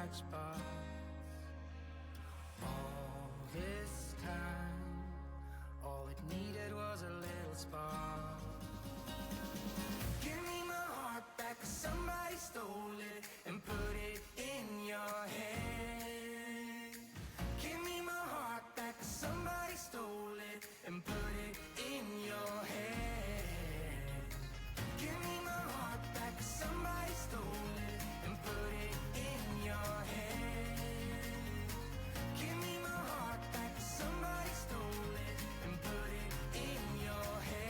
matchbox. All this time, all it needed was a little spark. Give me my heart back, 'cause somebody stole it and put it in your head. Give me my heart back, 'cause somebody stole it and put it in your head. Give me my heart back, 'cause somebody stole it and put it in your head. Give me my heart back, 'cause somebody stole it and put it in your head.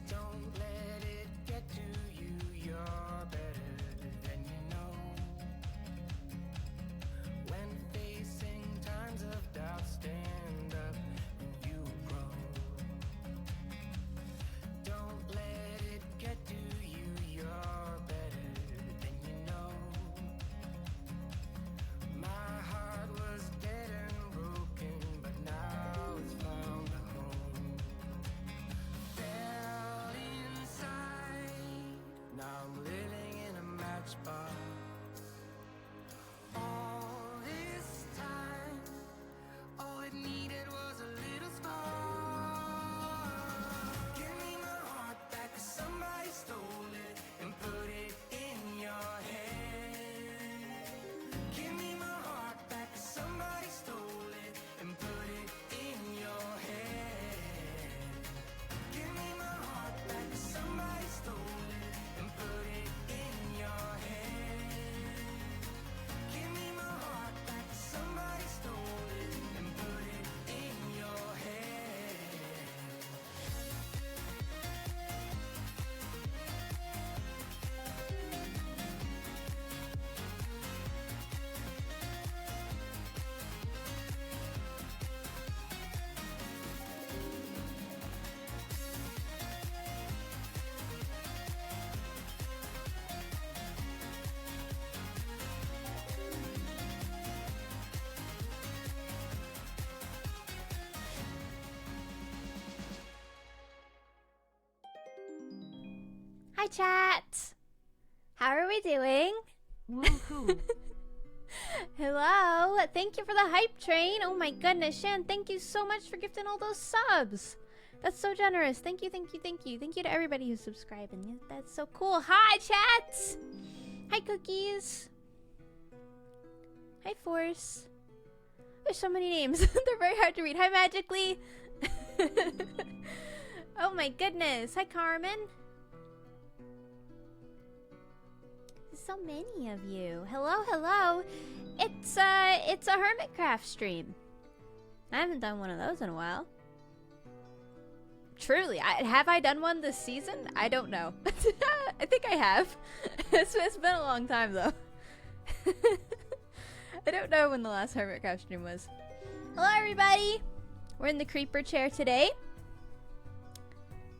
Don't let it get to you, you're better than you know. When facing times of doubt, stand up and you grow. Don't let it get to you, you're better than you know. My heart was dead and broken, but now it's found a home. Fell inside, now I'm living in a matchbox. All this time, all it needed was a little spark. Give me my heart back, 'cause somebody stole it and put it in your head. Give me my heart back, 'cause somebody stole it and put it in your head. Give me my heart back, 'cause somebody stole it and put it in your head. Give me my heart back, 'cause somebody stole it and put it in your head. Hi, chat. How are we doing? Woohoo. Hello. Thank you for the hype train. Oh my goodness, Shan, thank you so much for gifting all those subs. That's so generous. Thank you, thank you, thank you. Thank you to everybody who's subscribing. That's so cool. Hi, chat. Hi, Cookies. Hi, Force. There's so many names. They're very hard to read. Hi, Magically. Oh my goodness. Hi, Carmen. So many of you. Hello, hello. It's a Hermitcraft stream. I haven't done one of those in a while. Truly, have I done one this season? I don't know. I think I have. It's been a long time though. I don't know when the last Hermitcraft stream was. Hello, everybody. We're in the creeper chair today.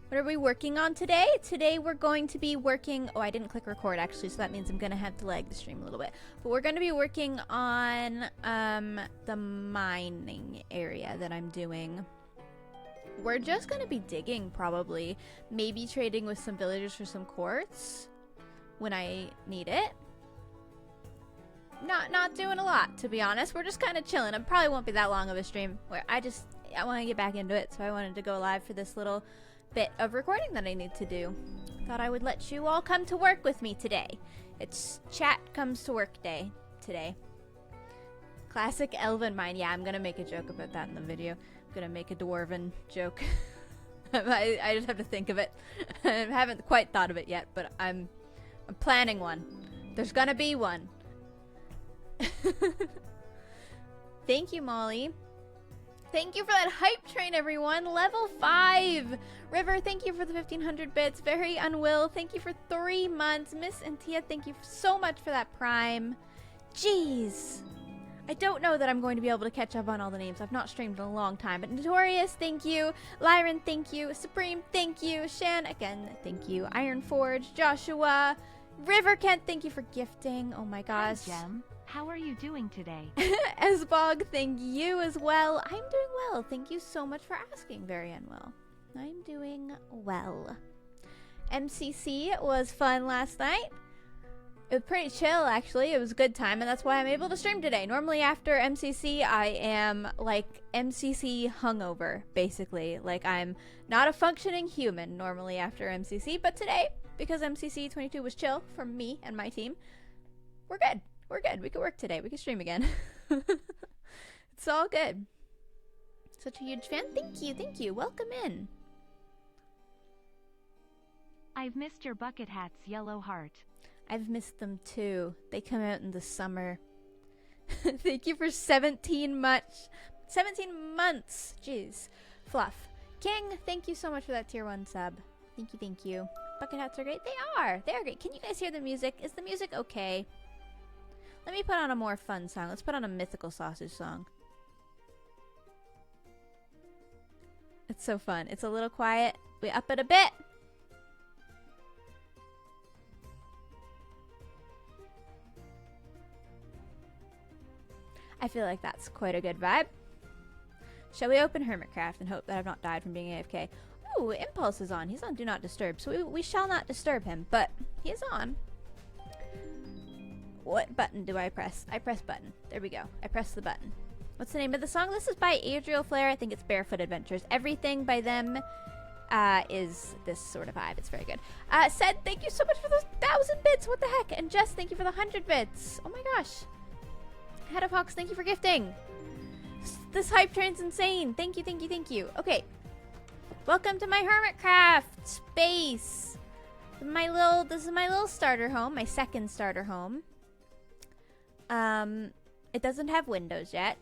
What are we working on today? Today we're going to be working... Oh, I didn't click record actually, so that means I'm going to have to lag the stream a little bit. But we're going to be working on the mining area that I'm doing. We're just going to be digging probably. Maybe trading with some villagers for some quartz when I need it. Not doing a lot, to be honest. We're just kind of chilling. It probably won't be that long of a stream. Where I want to get back into it, so I wanted to go live for this little bit of recording that I need to do. Thought I would let you all come to work with me today. It's chat comes to work day today. Classic elven mine. Yeah, I'm gonna make a joke about that in the video. I'm gonna make a dwarven joke. I just have to think of it. I haven't quite thought of it yet, but I'm planning one. There's gonna be one. Thank you, Molly. Thank you for that hype train, everyone. Level 5. River, thank you for the 1500 bits. Very Unwill, thank you for 3 months. Miss and Tia, thank you so much for that prime. Jeez. I don't know that I'm going to be able to catch up on all the names. I've not streamed in a long time. But Notorious, thank you. Lyran, thank you. Supreme, thank you. Shan, again, thank you. Ironforge, Joshua, River Kent, thank you for gifting. Oh my gosh. Hi, Gem. How are you doing today? Esbog, thank you as well. I'm doing well. Thank you so much for asking, Very Unwell. I'm doing well. MCC was fun last night. It was pretty chill, actually. It was a good time, and that's why I'm able to stream today. Normally after MCC, I am, like, MCC hungover, basically. Like, I'm not a functioning human normally after MCC, but today, because MCC 22 was chill for me and my team, we're good. We're good. We can work today. We can stream again. It's all good. Such a huge fan. Thank you. Thank you. Welcome in. I've missed your bucket hats, Yellow Heart. I've missed them too. They come out in the summer. Thank you for 17 months. 17 months. Jeez. Fluff. King, thank you so much for that tier 1 sub. Thank you, thank you. Bucket hats are great. They are. They are great. Can you guys hear the music? Is the music okay? Let me put on a more fun song. Let's put on a mythical sausage song. It's so fun. It's a little quiet. We up it a bit. I feel like that's quite a good vibe. Shall we open Hermitcraft and hope that I've not died from being AFK? Ooh, Impulse is on. He's on Do Not Disturb, so we shall not disturb him, but he is on. What button do I press? I press button. There we go. I press the button. What's the name of the song? This is by Adriel Flair. I think it's Barefoot Adventures. Everything by them is this sort of vibe. It's very good. Said, thank you so much for those 1,000 bits. What the heck? And Jess, thank you for the 100 bits. Oh my gosh. Head of Hawks, thank you for gifting. This hype train's insane. Thank you, thank you, thank you. Okay. Welcome to my Hermitcraft space. This is my little starter home, my second starter home. It doesn't have windows yet.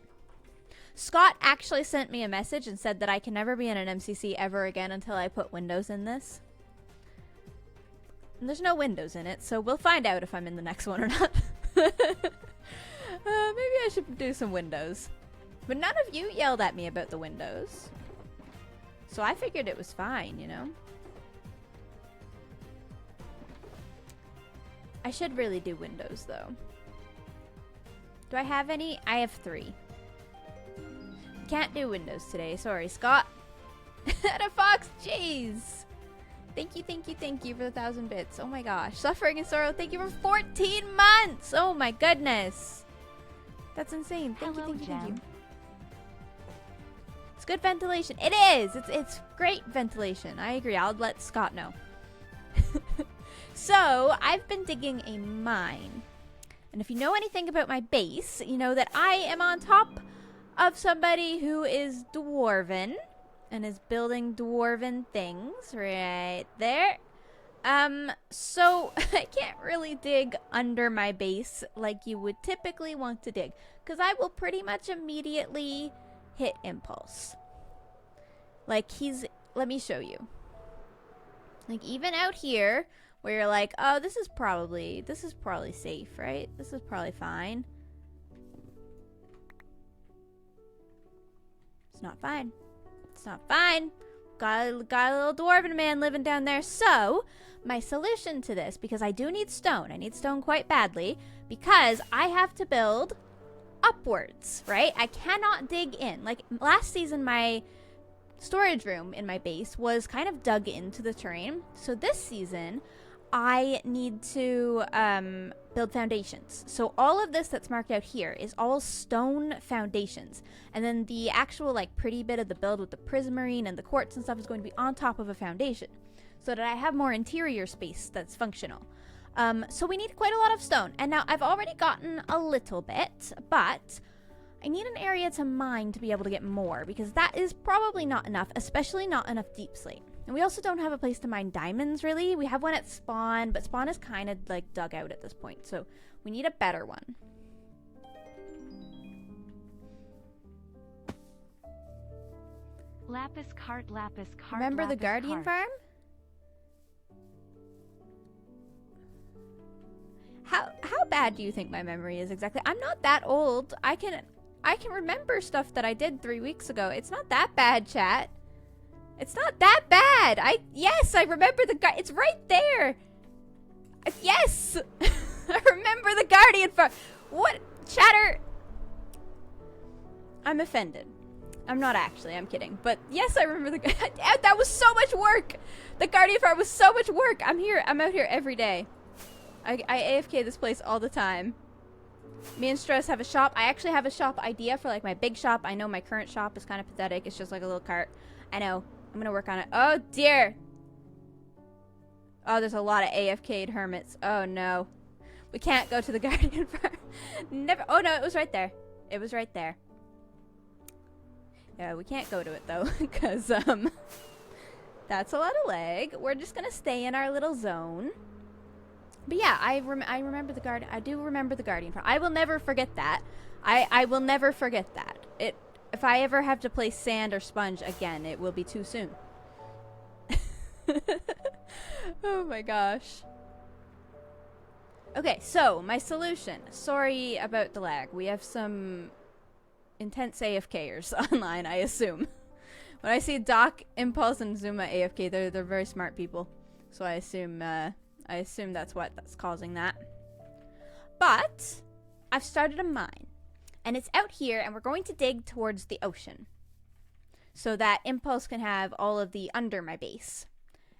Scott actually sent me a message and said that I can never be in an MCC ever again until I put windows in this. And there's no windows in it, so we'll find out if I'm in the next one or not. Maybe I should do some windows. But none of you yelled at me about the windows. So I figured it was fine, you know? I should really do windows, though. Do I have any? I have 3. Can't do windows today. Sorry, Scott. And a fox, jeez. Thank you, thank you, thank you for the 1,000 bits. Oh my gosh. Suffering and Sorrow, thank you for 14 months. Oh my goodness. That's insane. Thank you, thank you, thank you. It's good ventilation. It is. It's great ventilation. I agree. I'll let Scott know. So, I've been digging a mine. And if you know anything about my base, you know that I am on top of somebody who is dwarven and is building dwarven things right there. So I can't really dig under my base like you would typically want to dig, because I will pretty much immediately hit Impulse. Like let me show you. Like even out here where you're like, oh, this is probably safe, right? This is probably fine. It's not fine. It's not fine. Got a little dwarven man living down there. So my solution to this, because I do need stone. I need stone quite badly because I have to build upwards, right? I cannot dig in. Like last season, my storage room in my base was kind of dug into the terrain. So this season, I need to build foundations. So all of this that's marked out here is all stone foundations. And then the actual like pretty bit of the build with the prismarine and the quartz and stuff is going to be on top of a foundation, so that I have more interior space that's functional. So we need quite a lot of stone. And now I've already gotten a little bit, but I need an area to mine to be able to get more, because that is probably not enough, especially not enough deep slate. And we also don't have a place to mine diamonds, really. We have one at spawn, but spawn is kind of like dug out at this point, so we need a better one. Lapis cart, lapis cart. Remember the lapis Guardian cart. Farm? How bad do you think my memory is exactly? I'm not that old. I can remember stuff that I did 3 weeks ago. It's not that bad, chat. It's not that bad. Yes, I remember it's right there. Yes. I remember the Guardian Farm. What? Chatter. I'm offended. I'm not actually. I'm kidding. But yes, I remember that was so much work. The Guardian Farm was so much work. I'm out here every day. I AFK this place all the time. Me and Stress have a shop. I actually have a shop idea for like my big shop. I know my current shop is kind of pathetic. It's just like a little cart. I know. I'm gonna work on it. Oh dear. Oh, there's a lot of AFK'd hermits. Oh no. We can't go to the Guardian Farm. Never. Oh no, it was right there. It was right there. Yeah, we can't go to it though, because that's a lot of lag. We're just gonna stay in our little zone. But yeah, I remember the Guardian. I do remember the Guardian Farm. I will never forget that. I will never forget that. If I ever have to play sand or sponge again, it will be too soon. Oh my gosh. Okay, so my solution. Sorry about the lag. We have some intense AFKers online, I assume. When I see Doc, Impulse, and Zuma AFK, they're very smart people. So I assume that's what's causing that. But I've started a mine. And it's out here, and we're going to dig towards the ocean. So that Impulse can have all of the under my base.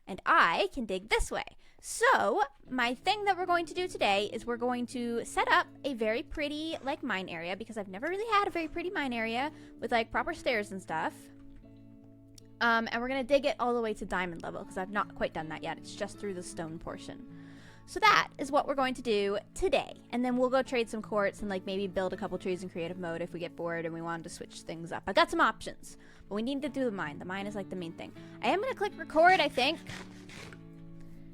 And I can dig this way. So, my thing that we're going to do today is we're going to set up a very pretty, like, mine area. Because I've never really had a very pretty mine area with, like, proper stairs and stuff. And we're going to dig it all the way to diamond level. Because I've not quite done that yet. It's just through the stone portion. So that is what we're going to do today. And then we'll go trade some quartz and like maybe build a couple trees in creative mode if we get bored and we wanted to switch things up. I got some options, but we need to do the mine. The mine is like the main thing. I am going to click record, I think.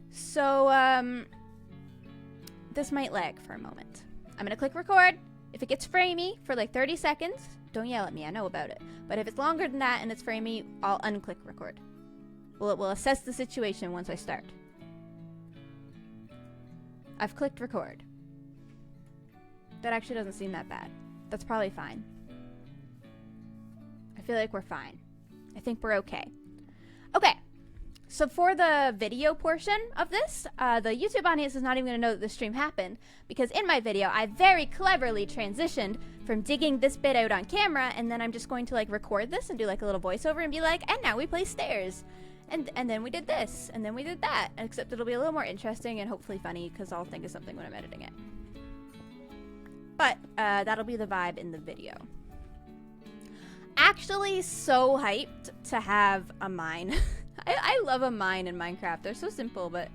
So, this might lag for a moment. I'm going to click record. If it gets framey for like 30 seconds, don't yell at me. I know about it. But if it's longer than that and it's framey, I'll unclick record. We'll assess the situation once I start. I've clicked record. That actually doesn't seem that bad. That's probably fine. I feel like we're fine. I think we're okay. Okay. So for the video portion of this, the YouTube audience is not even going to know that this stream happened because in my video, I very cleverly transitioned from digging this bit out on camera and then I'm just going to like record this and do like a little voiceover and be like, and now we play stairs. And then we did this, and then we did that. Except it'll be a little more interesting and hopefully funny, because I'll think of something when I'm editing it. But, that'll be the vibe in the video. Actually, so hyped to have a mine. I love a mine in Minecraft. They're so simple, but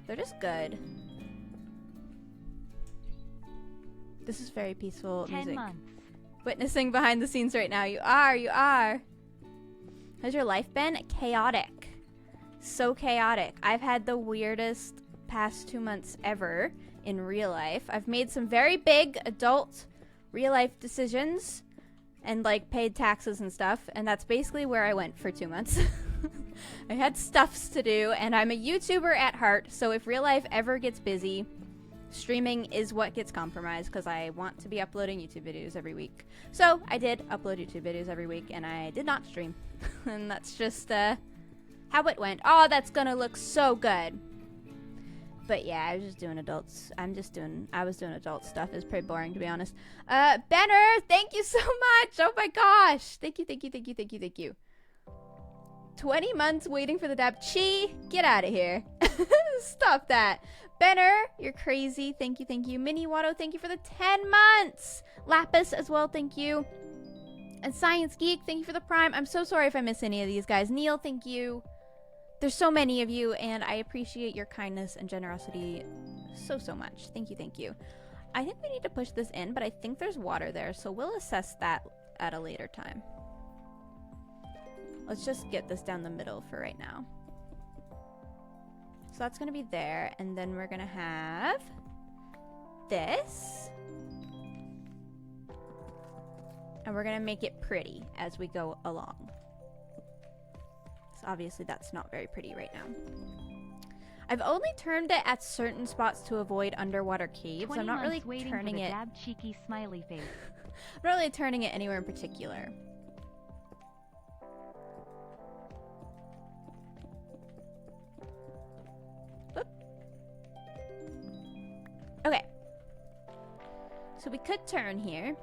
they're just good. This is very peaceful 10 music. months. Witnessing behind the scenes right now. You are. How's your life been? Chaotic. So chaotic. I've had the weirdest past 2 months ever in real life. I've made some very big adult real life decisions and like paid taxes and stuff. And that's basically where I went for 2 months. I had stuffs to do and I'm a YouTuber at heart. So if real life ever gets busy, streaming is what gets compromised because I want to be uploading YouTube videos every week. So I did upload YouTube videos every week and I did not stream. And that's just how it went. Oh, that's gonna look so good. But yeah, I was just doing adults. I was doing adult stuff. It's pretty boring to be honest. Benner, thank you so much. Oh my gosh. Thank you. 20 months waiting for the dab. Chi, get out of here. Stop that. Benner, you're crazy. Thank you. Mini Watto, thank you for the 10 months. Lapis as well, thank you. And Science Geek, thank you for the Prime. I'm so sorry if I miss any of these guys. Neil, thank you. There's so many of you, and I appreciate your kindness and generosity so much. Thank you. I think we need to push this in, but I think there's water there, so we'll assess that at a later time. Let's just get this down the middle for right now. So that's going to be there, and then we're going to have this. And we're going to make it pretty as we go along. obviously that's not very pretty right now. I've only turned it at certain spots to avoid underwater caves. I'm not really turning it. Dab cheeky smiley face. I'm not really turning it anywhere in particular. Whoop. Okay. So we could turn here.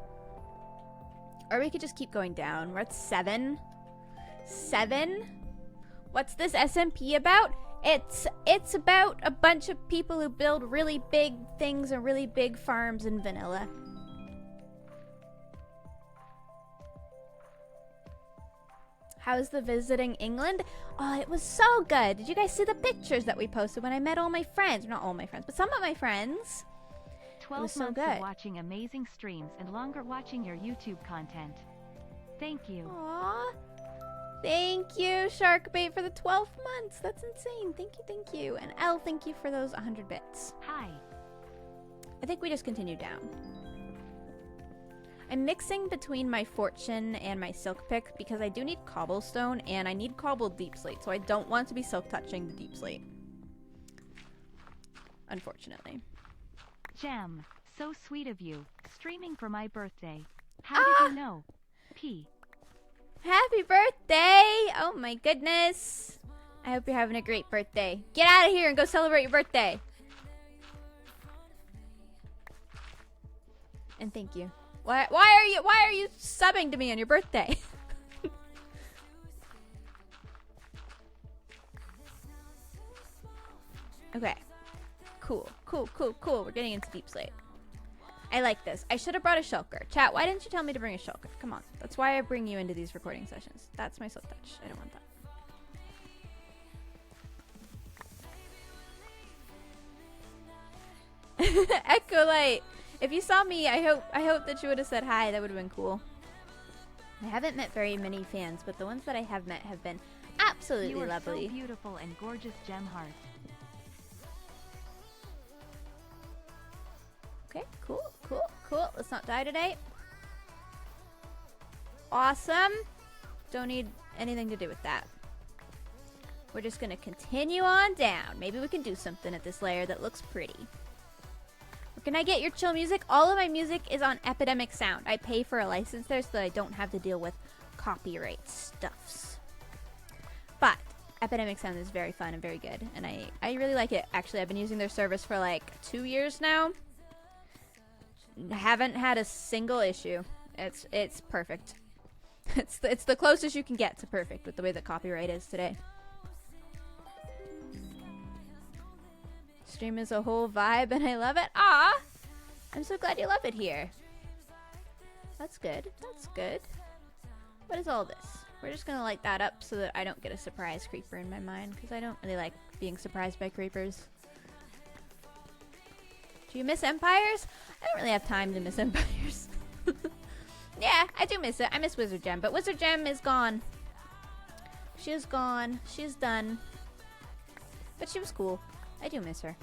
Or we could just keep going down. We're at 7. 7? What's this SMP about? It's about a bunch of people who build really big things and really big farms in vanilla. How's the visiting England? Oh, it was so good. Did you guys see the pictures that we posted when I met all my friends? Not all my friends, but some of my friends. 12 months of watching amazing streams and longer watching your YouTube content. Thank you. Aww. Thank you, Sharkbait, for the 12 months. That's insane. Thank you, thank you. And Elle, thank you for those 100 bits. Hi. I think we just continue down. I'm mixing between my fortune and my silk pick because I do need cobblestone and I need cobbled deep slate, so I don't want to be silk touching the deep slate. Unfortunately. Gem, so sweet of you. Streaming for my birthday. How did you know? P. Happy birthday! Oh my goodness. I hope you're having a great birthday. Get out of here and go celebrate your birthday. And thank you. Why are you subbing to me on your birthday? Okay. Cool. We're getting into deep slate. I like this. I should have brought a shulker. Chat, why didn't you tell me to bring a shulker? Come on. That's why I bring you into these recording sessions. That's my silk touch. I don't want that. Echo Light. If you saw me, I hope that you would have said hi. That would have been cool. I haven't met very many fans, but the ones that I have met have been absolutely lovely. You are so beautiful and gorgeous, Gem Heart. Okay, cool. Let's not die today. Awesome. Don't need anything to do with that. We're just gonna continue on down. Maybe we can do something at this layer that looks pretty. Where can I get your chill music? All of my music is on Epidemic Sound. I pay for a license there so that I don't have to deal with copyright stuffs. But Epidemic Sound is very fun and very good, and I really like it. Actually, I've been using their service for like 2 years now. Haven't had a single issue. It's perfect. It's the closest you can get to perfect with the way that copyright is today. Stream is a whole vibe and I love it. Ah, I'm so glad you love it here. That's good. That's good. What is all this? We're just gonna light that up so that I don't get a surprise creeper in my mind because I don't really like being surprised by creepers. Do you miss Empires? I don't really have time to miss Empires. Yeah, I do miss it. I miss Wizard Gem, but Wizard Gem is gone. She is gone. She's done. But she was cool. I do miss her.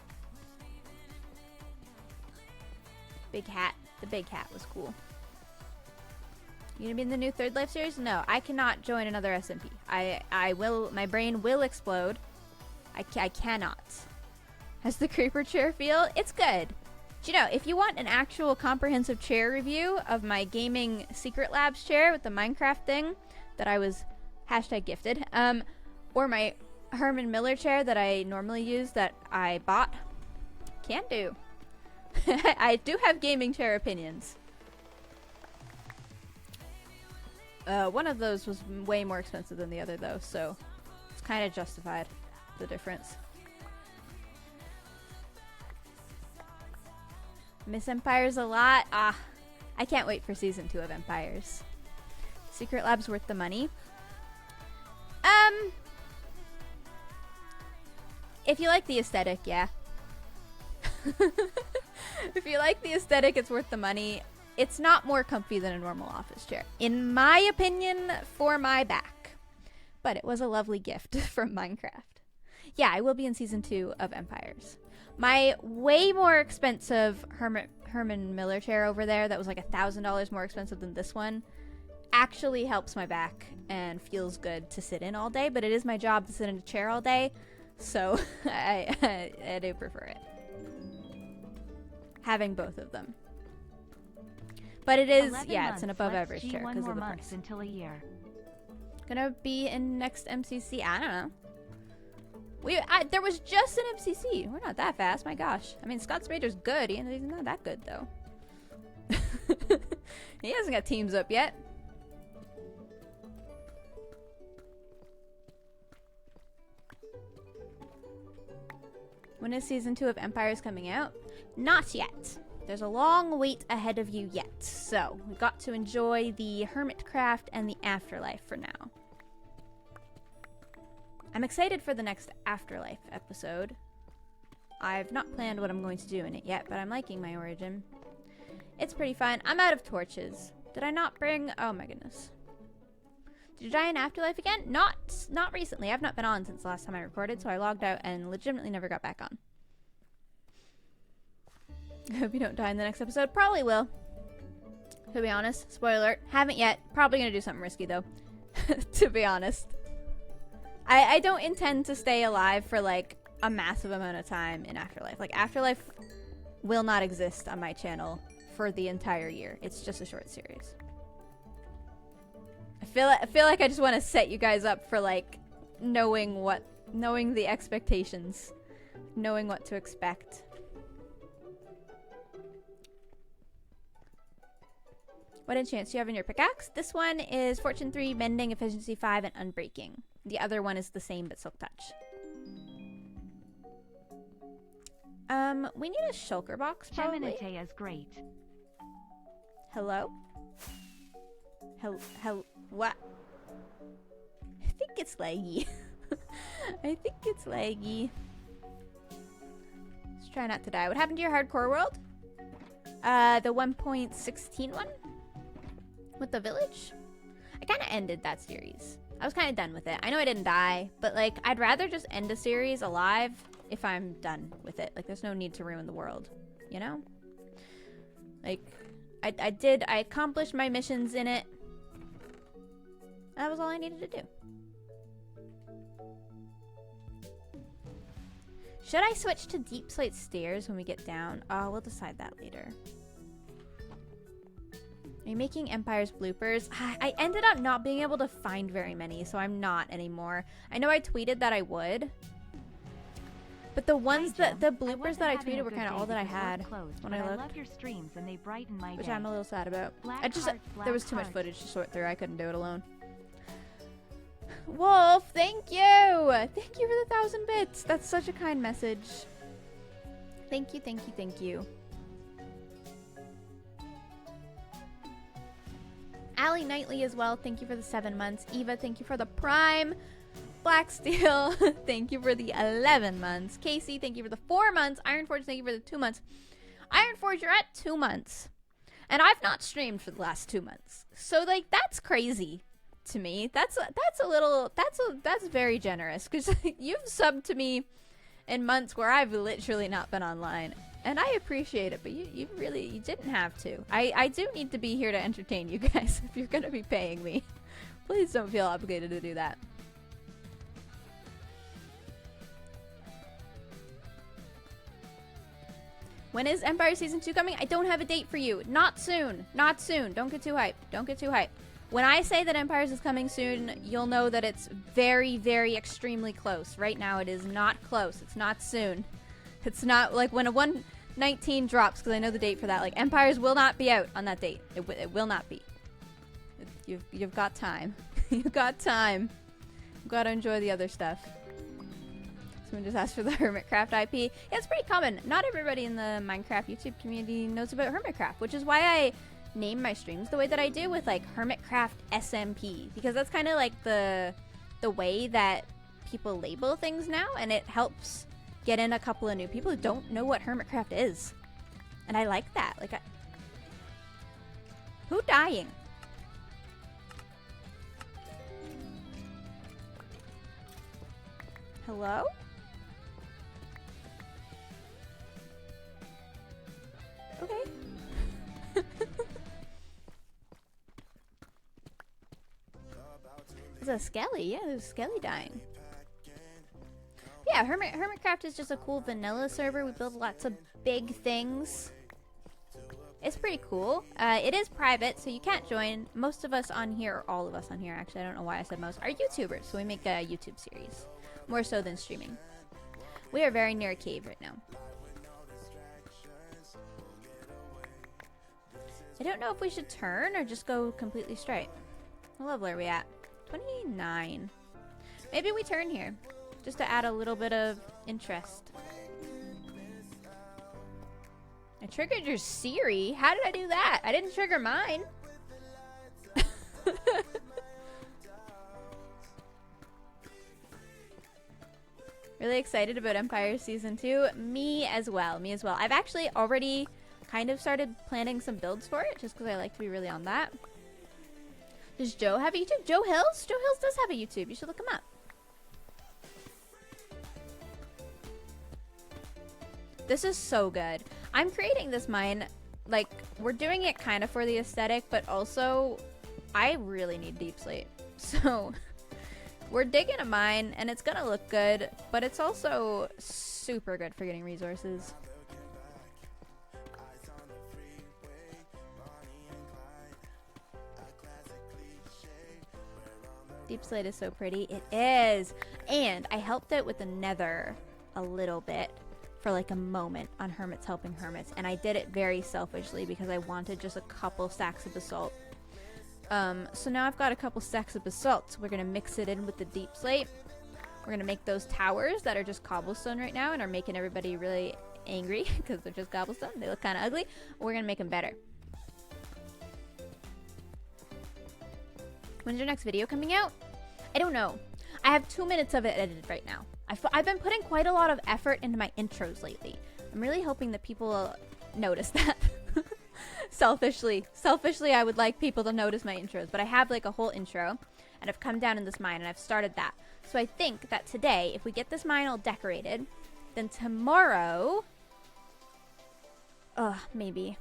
Big hat. The big hat was cool. You gonna be in the new Third Life series? No, I cannot join another SMP. I will. My brain will explode. I cannot. How's the creeper chair feel? It's good. Do you know, if you want an actual comprehensive chair review of my gaming Secret Labs chair with the Minecraft thing that I was #gifted, or my Herman Miller chair that I normally use that I bought, can do. I do have gaming chair opinions. One of those was way more expensive than the other though, so it's kind of justified, the difference. Miss Empires a lot. I can't wait for season 2 of Empires. Secret Lab's worth the money. If you like the aesthetic, yeah. If you like the aesthetic, it's worth the money. It's not more comfy than a normal office chair, in my opinion, for my back. But it was a lovely gift from Minecraft. Yeah, I will be in season 2 of Empires. My way more expensive Herman Miller chair over there that was like $1,000 more expensive than this one actually helps my back and feels good to sit in all day, but it is my job to sit in a chair all day, so I do prefer it. Having both of them. But it is, yeah, it's an above average chair because of the price. Until a year. Gonna be in next MCC. I don't know. There was just an MCC. We're not that fast. My gosh. I mean, Scott's Major's good. He's not that good though. He hasn't got teams up yet. When is season 2 of Empires coming out? Not yet. There's a long wait ahead of you yet. So we got to enjoy the Hermitcraft and the Afterlife for now. I'm excited for the next Afterlife episode. I've not planned what I'm going to do in it yet, but I'm liking my origin. It's pretty fun. I'm out of torches. Did I not bring... Oh my goodness. Did you die in Afterlife again? Not recently. I've not been on since the last time I recorded, so I logged out and legitimately never got back on. I hope you don't die in the next episode. Probably will. To be honest. Spoiler alert. Haven't yet. Probably gonna do something risky though. To be honest. I don't intend to stay alive for like a massive amount of time in Afterlife. Like Afterlife will not exist on my channel for the entire year. It's just a short series. I feel like I just want to set you guys up for like knowing the expectations, knowing what to expect. What enchants do you have in your pickaxe? This one is Fortune 3, Mending, Efficiency 5, and Unbreaking. The other one is the same but Silk Touch. We need a shulker box probably. GeminiTay is great. Hello? What? I think it's laggy. I think it's laggy. Let's try not to die. What happened to your hardcore world? The 1.16 one? With the village? I kind of ended that series. I was kind of done with it. I know I didn't die, but like, I'd rather just end a series alive if I'm done with it. Like, there's no need to ruin the world, you know? Like, I accomplished my missions in it. That was all I needed to do. Should I switch to deep slate stairs when we get down? Oh, we'll decide that later. Are you making Empires bloopers? I ended up not being able to find very many, so I'm not anymore. I know I tweeted that I would. But the ones the bloopers that I tweeted were kind of all that I had when I looked. I love your streams and they brighten my which day. I'm a little sad about. Black There was too much footage to sort through. I couldn't do it alone. Wolf, thank you! Thank you for the 1,000 bits. That's such a kind message. Thank you, thank you, thank you. Allie Knightley as well, thank you for the 7 months. Eva, thank you for the Prime. Black Steel, thank you for the 11 months. Casey, thank you for the 4 months. Ironforge, thank you for the 2 months. Ironforge, you're at 2 months. And I've not streamed for the last 2 months. So, like, that's crazy to me. That's very generous. Because you've subbed to me in months where I've literally not been online. And I appreciate it, but you didn't have to. I do need to be here to entertain you guys if you're going to be paying me. Please don't feel obligated to do that. When is Empire Season 2 coming? I don't have a date for you. Not soon. Not soon. Don't get too hyped. Don't get too hyped. When I say that Empires is coming soon, you'll know that it's very, very extremely close. Right now, it is not close. It's not soon. It's not like when a 119 drops, because I know the date for that. Like, Empires will not be out on that date. It will not be. You've got time. You've got time. You've got to enjoy the other stuff. Someone just asked for the Hermitcraft IP. Yeah, it's pretty common. Not everybody in the Minecraft YouTube community knows about Hermitcraft, which is why I name my streams the way that I do with like Hermitcraft SMP, because that's kind of like the way that people label things now, and it helps get in a couple of new people who don't know what Hermitcraft is. And I like that. Like, who dying? Hello? Okay. There's a skelly. Yeah, there's a skelly dying. Yeah, Hermitcraft is just a cool vanilla server. We build lots of big things. It's pretty cool. It is private, so you can't join. Most of us on here, or all of us on here, actually, I don't know why I said most, are YouTubers. So we make a YouTube series. More so than streaming. We are very near a cave right now. I don't know if we should turn or just go completely straight. What level are we at? 29. Maybe we turn here. Just to add a little bit of interest. I triggered your Siri. How did I do that? I didn't trigger mine. Really excited about Empire Season 2. Me as well. Me as well. I've actually already kind of started planning some builds for it, just because I like to be really on that. Does Joe have a YouTube? Joe Hills? Joe Hills does have a YouTube. You should look him up. This is so good. I'm creating this mine, like, we're doing it kind of for the aesthetic, but also, I really need deep slate. So, we're digging a mine, and it's gonna look good, but it's also super good for getting resources. Deep slate is so pretty. It is! And I helped it with the nether a little bit for like a moment on Hermits Helping Hermits, and I did it very selfishly because I wanted just a couple stacks of basalt. So now I've got a couple stacks of basalt. So we're gonna mix it in with the deep slate. We're gonna make those towers that are just cobblestone right now and are making everybody really angry because they're just cobblestone. They look kind of ugly. We're gonna make them better. When's your next video coming out? I don't know. I have 2 minutes of it edited right now. I've been putting quite a lot of effort into my intros lately. I'm really hoping that people will notice that. Selfishly, I would like people to notice my intros, but I have like a whole intro, and I've come down in this mine, and I've started that. So I think that today, if we get this mine all decorated, then tomorrow, maybe.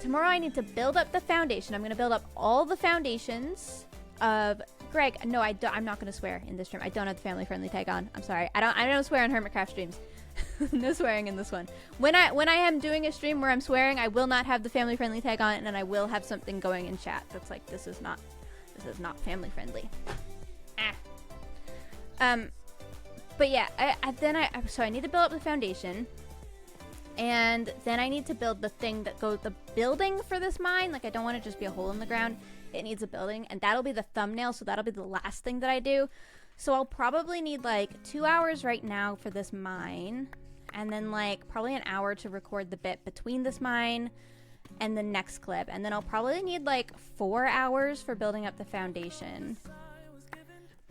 Tomorrow I need to build up the foundation. I'm going to build up all the foundations of Greg. No, I'm not going to swear in this stream. I don't have the family friendly tag on. I'm sorry. I don't swear on Hermitcraft streams. No swearing in this one. When I am doing a stream where I'm swearing, I will not have the family friendly tag on, and I will have something going in chat that's like, this is not family friendly. But yeah, so I need to build up the foundation, and then I need to build the thing that goes, the building for this mine. Like, I don't want it to just be a hole in the ground. It needs a building, and that'll be the thumbnail, so that'll be the last thing that I do. So I'll probably need like 2 hours right now for this mine, and then like probably an hour to record the bit between this mine and the next clip, and then I'll probably need like 4 hours for building up the foundation,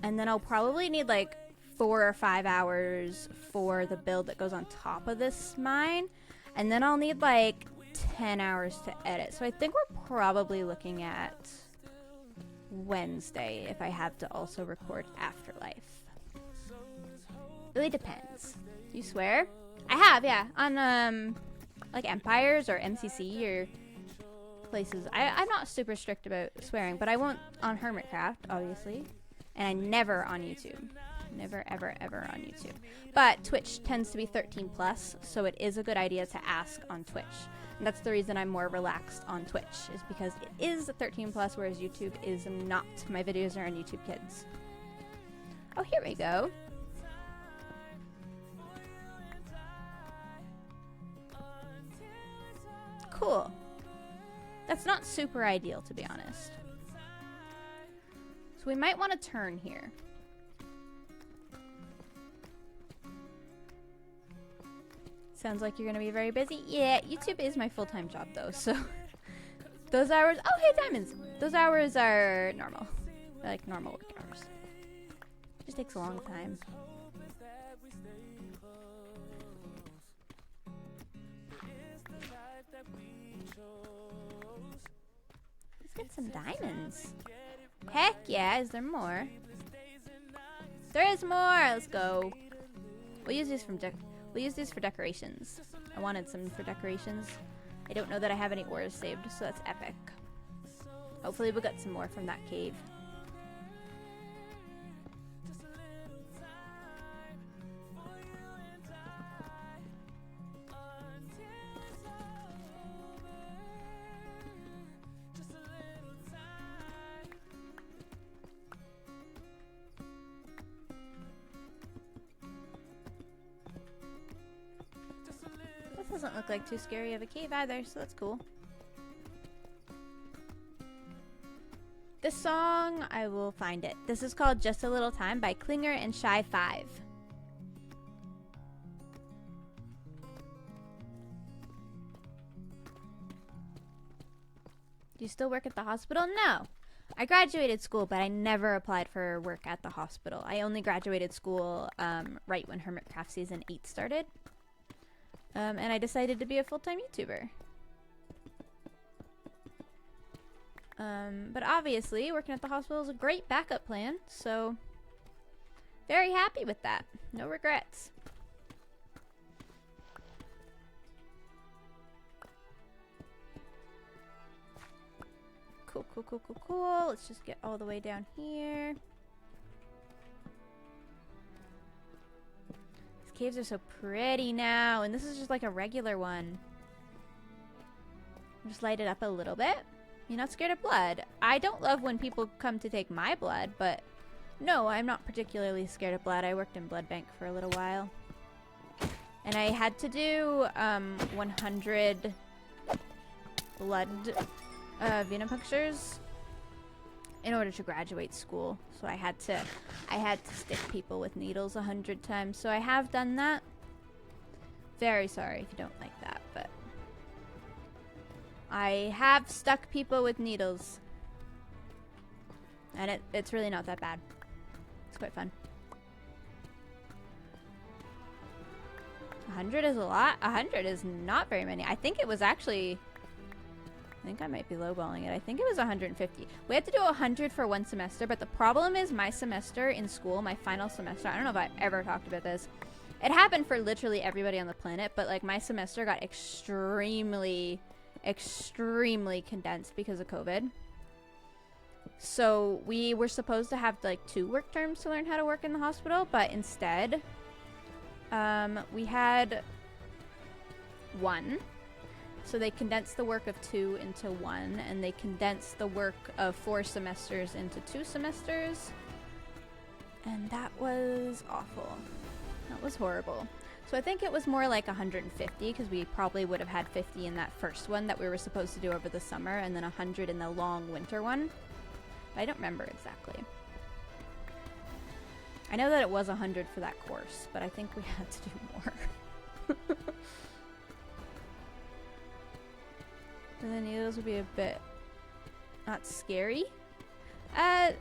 and then I'll probably need like 4 or 5 hours for the build that goes on top of this mine, and then I'll need like 10 hours to edit. So I think we're probably looking at Wednesday if I have to also record Afterlife. Really depends. You swear? I have, yeah, on like Empires or MCC or places. I'm not super strict about swearing, but I won't on Hermitcraft, obviously, and I never on YouTube. Never, ever, ever on YouTube. But Twitch tends to be 13 plus, so it is a good idea to ask on Twitch. And that's the reason I'm more relaxed on Twitch, is because it is 13 plus, whereas YouTube is not. My videos are on YouTube Kids. Oh, here we go. Cool. That's not super ideal, to be honest. So we might want to turn here. Sounds like you're gonna be very busy. Yeah, YouTube is my full-time job though, so those hours. Oh, hey, diamonds. Those hours are normal. They're like normal work hours. It just takes a long time. Let's get some diamonds. Heck yeah, is there more? There is more. Let's go. We'll use these for decorations. I wanted some for decorations. I don't know that I have any ores saved, so that's epic. Hopefully we'll get some more from that cave. Doesn't look like too scary of a cave either, so that's cool. This song, I will find it. This is called Just a Little Time by Klinger and Shy5. Do you still work at the hospital? No. I graduated school, but I never applied for work at the hospital. I only graduated school right when Hermitcraft Season 8 started. And I decided to be a full-time YouTuber. But obviously, working at the hospital is a great backup plan, so very happy with that. No regrets. Cool, cool, cool, cool, cool. Let's just get all the way down here. These caves are so pretty now, and this is just like a regular one. Just light it up a little bit. You're not scared of blood. I don't love when people come to take my blood, but no, I'm not particularly scared of blood. I worked in blood bank for a little while. And I had to do 100 blood venipunctures in order to graduate school. So I had to stick people with needles 100 times. So I have done that. Very sorry if you don't like that, but I have stuck people with needles. And it's really not that bad. It's quite fun. 100 is a lot. 100 is not very many. I think it was actually... I think I might be lowballing it. I think it was 150. We had to do 100 for one semester, but the problem is my semester in school, my final semester, I don't know if I've ever talked about this. It happened for literally everybody on the planet, but like my semester got extremely condensed because of COVID. So we were supposed to have like 2 work terms to learn how to work in the hospital, but instead we had 1. So they condensed the work of 2 into 1, and they condensed the work of 4 semesters into 2 semesters. And that was awful. That was horrible. So I think it was more like 150, because we probably would have had 50 in that first one that we were supposed to do over the summer, and then 100 in the long winter one. But I don't remember exactly. I know that it was 100 for that course, but I think we had to do more. And the needles would be a bit not scary. I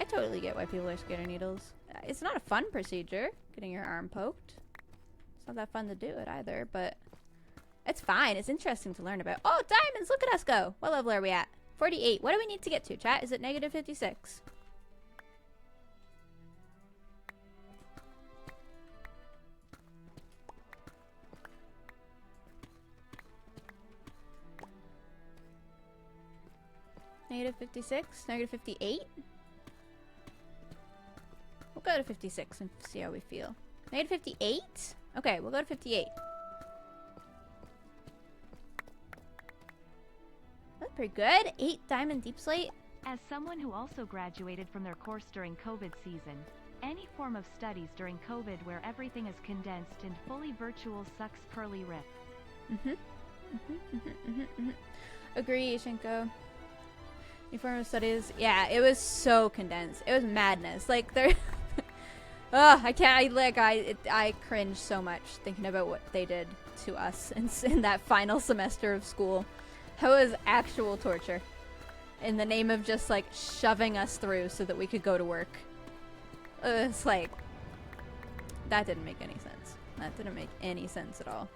totally get why people are scared of needles. It's not a fun procedure, getting your arm poked. It's not that fun to do it either, but it's fine. It's interesting to learn about. Oh, diamonds! Look at us go! What level are we at? 48. What do we need to get to, chat? Is it negative 56? Negative 56? Negative 58? We'll go to 56 and see how we feel. Negative 58? Okay, we'll go to 58. That's pretty good. 8 diamond deep slate. As someone who also graduated from their course during COVID season, any form of studies during COVID where everything is condensed and fully virtual sucks pearly rip. Agree, Shinko. Any form of studies. Yeah, it was so condensed. It was madness. Like, there... Ugh, I can't... I cringe so much thinking about what they did to us in that final semester of school. That was actual torture. In the name of just, like, shoving us through so that we could go to work. It's like... That didn't make any sense. That didn't make any sense at all.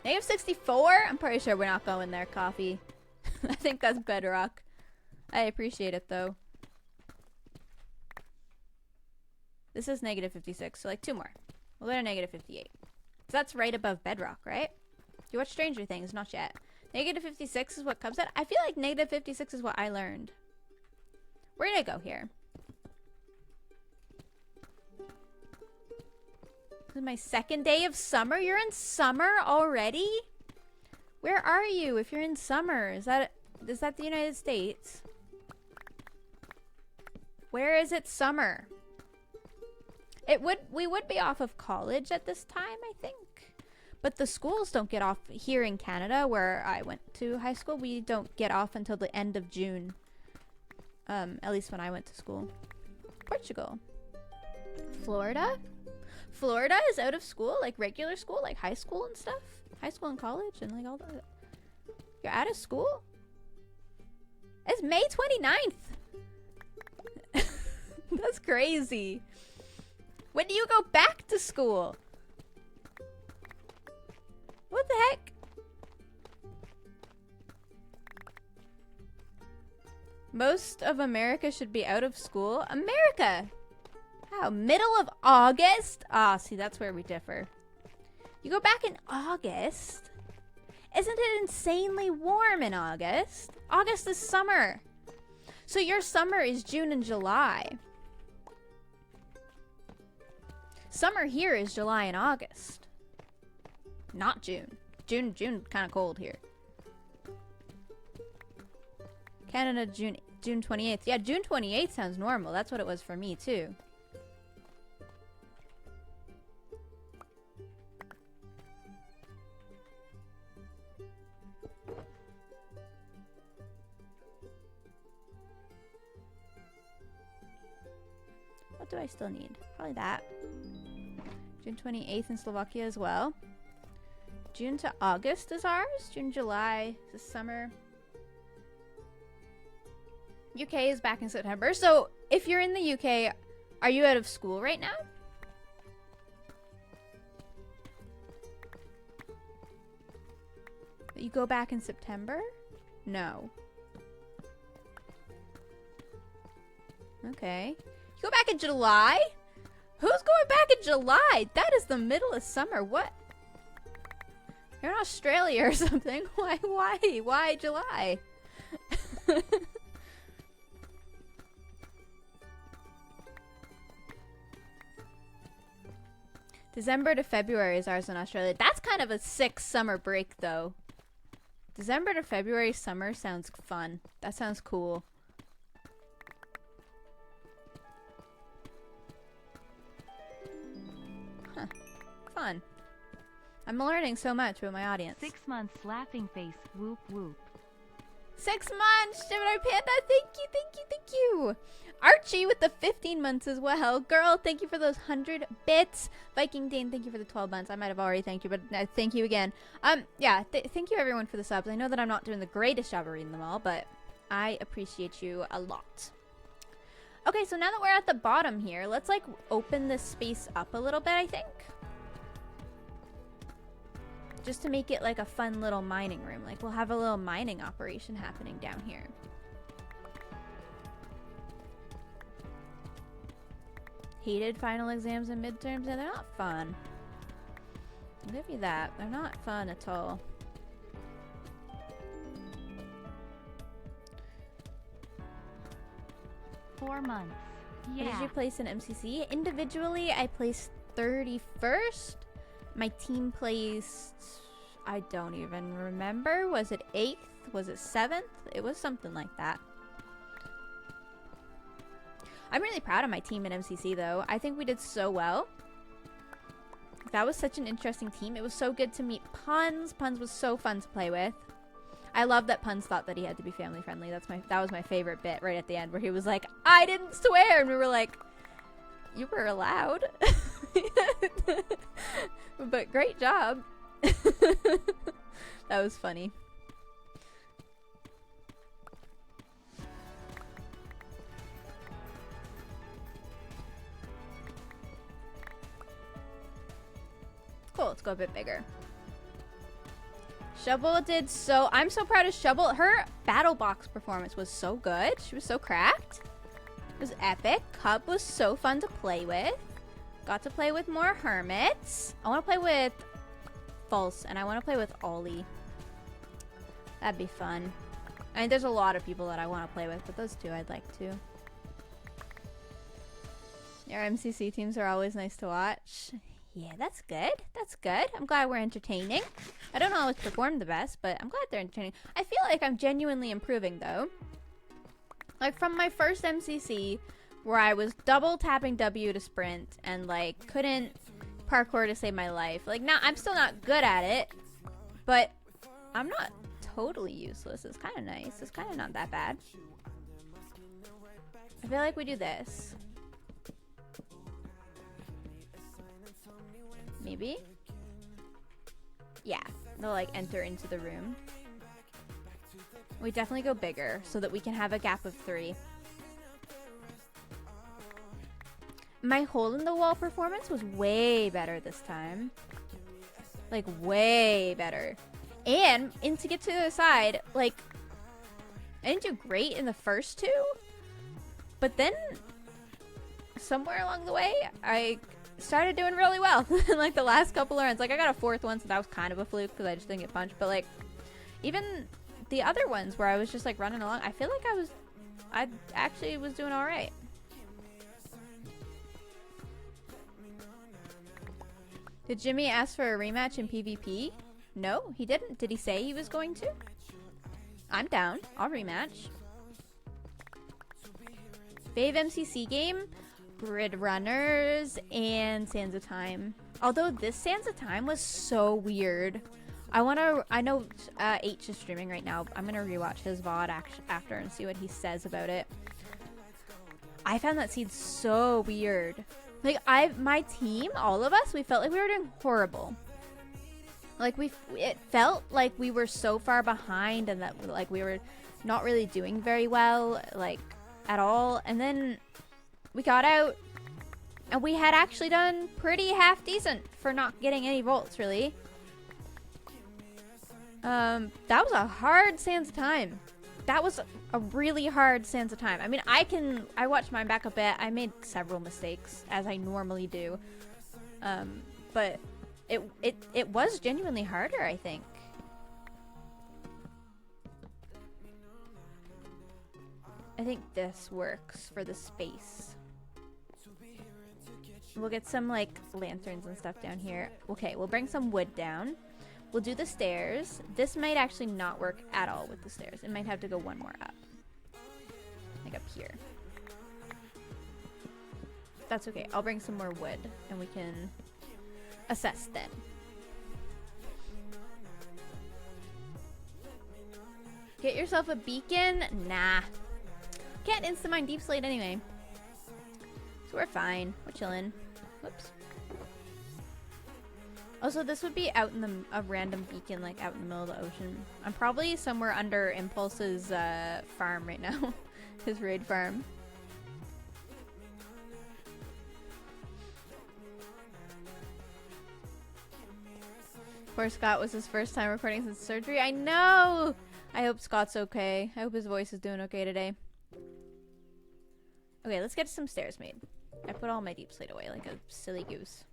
Negative 64? I'm pretty sure we're not going there, Coffee. I think that's bedrock. I appreciate it, though. This is negative 56, so like 2 more. We'll go to negative 58. So that's right above bedrock, right? You watch Stranger Things? Not yet. Negative 56 is what comes at. I feel like negative 56 is what I learned. Where did I go here? This is my 2nd day of summer? You're in summer already? Where are you if you're in summer? Is that the United States? Where is it summer? We would be off of college at this time, I think. But the schools don't get off here in Canada, where I went to high school. We don't get off until the end of June. At least when I went to school. Portugal. Florida? Florida is out of school, like regular school, like high school and stuff. High school and college and like all that. You're out of school? It's May 29th. That's crazy. When do you go back to school? What the heck? Most of America should be out of school. America! How? Middle of August? Ah, see, that's where we differ. You go back in August? Isn't it insanely warm in August? August is summer. So your summer is June and July. Summer here is July and August. Not June. June kind of cold here. Canada, June 28th. Yeah, June 28th sounds normal. That's what it was for me, too. What do I still need? Probably that. June 28th in Slovakia as well. June to August is ours. June, July is summer. UK is back in September. So if you're in the UK, are you out of school right now? You go back in September? No. Okay. You go back in July? Who's going back in July? That is the middle of summer. What? You're in Australia or something. Why July? December to February is ours in Australia. That's kind of a sick summer break, though. December to February summer sounds fun. That sounds cool. Huh. Fun. I'm learning so much with my audience. 6 months laughing face, whoop whoop. 6 months, Gemini Panda. Thank you, thank you, thank you. Archie with the 15 months as well. Girl, thank you for those 100 bits. Viking Dane, thank you for the 12 months. I might have already thanked you, but thank you again. Yeah, thank you everyone for the subs. I know that I'm not doing the greatest job of reading them all, but I appreciate you a lot. Okay, so now that we're at the bottom here, let's like open this space up a little bit, I think. Just to make it like a fun little mining room. Like we'll have a little mining operation happening down here. Hated final exams and midterms, and they're not fun. I'll give you that. They're not fun at all. Four months. Yeah. What did you place in MCC? Individually, I placed 31st. My team placed, I don't even remember. Was it 8th? Was it 7th? It was something like that. I'm really proud of my team at MCC, though. I think we did so well. That was such an interesting team. It was so good to meet Puns. Puns was so fun to play with. I love that Puns thought that he had to be family friendly. That was my favorite bit right at the end, where he was like, "I didn't swear," and we were like, "You were allowed." But great job. That was funny. Cool, let's go a bit bigger. Shovel did so... I'm so proud of Shovel. Her battle box performance was so good. She was so cracked. It was epic. Cub was so fun to play with. Got to play with more hermits. I want to play with False, and I want to play with Ollie. That'd be fun. I mean, there's a lot of people that I want to play with, but those two I'd like to. Your MCC teams are always nice to watch. Yeah, that's good. That's good. I'm glad we're entertaining. I don't always perform the best, but I'm glad they're entertaining. I feel like I'm genuinely improving, though. Like, from my first MCC, where I was double tapping W to sprint and like couldn't parkour to save my life. Like, now I'm still not good at it, but I'm not totally useless. It's kind of nice. It's kind of not that bad. I feel like we do this. Maybe? Yeah, they'll like enter into the room. We definitely go bigger so that we can have a gap of 3. My hole in the wall performance was way better this time. Like, way better. And to get to the other side, like, I didn't do great in the first 2, but then somewhere along the way, I started doing really well in like the last couple of runs. Like, I got a 4th one, so that was kind of a fluke because I just didn't get punched. But like, even the other ones where I was just like running along, I feel like I actually was doing all right. Did Jimmy ask for a rematch in PvP? No, he didn't. Did he say he was going to? I'm down. I'll rematch. Fave MCC game? Grid Runners and Sands of Time. Although this Sands of Time was so weird. I know H is streaming right now. I'm gonna rewatch his VOD after and see what he says about it. I found that seed so weird. Like, my team, all of us, we felt like we were doing horrible. Like, it felt like we were so far behind and that, like, we were not really doing very well, like, at all. And then we got out and we had actually done pretty half decent for not getting any volts, really. That was a hard Sands of Time. That was a really hard Sands of Time. I mean, I watched mine back a bit. I made several mistakes, as I normally do. But it was genuinely harder, I think. I think this works for the space. We'll get some, like, lanterns and stuff down here. Okay, we'll bring some wood down. We'll do the stairs. This might actually not work at all with the stairs. It might have to go one more up. Like up here. That's okay. I'll bring some more wood and we can assess then. Get yourself a beacon? Nah. Can't insta-mine deep slate anyway. So we're fine. We're chilling. Whoops. Also, this would be out in a random beacon, like out in the middle of the ocean. I'm probably somewhere under Impulse's farm right now. His raid farm. Poor Scott was his first time recording since surgery. I know! I hope Scott's okay. I hope his voice is doing okay today. Okay, let's get some stairs made. I put all my deep slate away like a silly goose.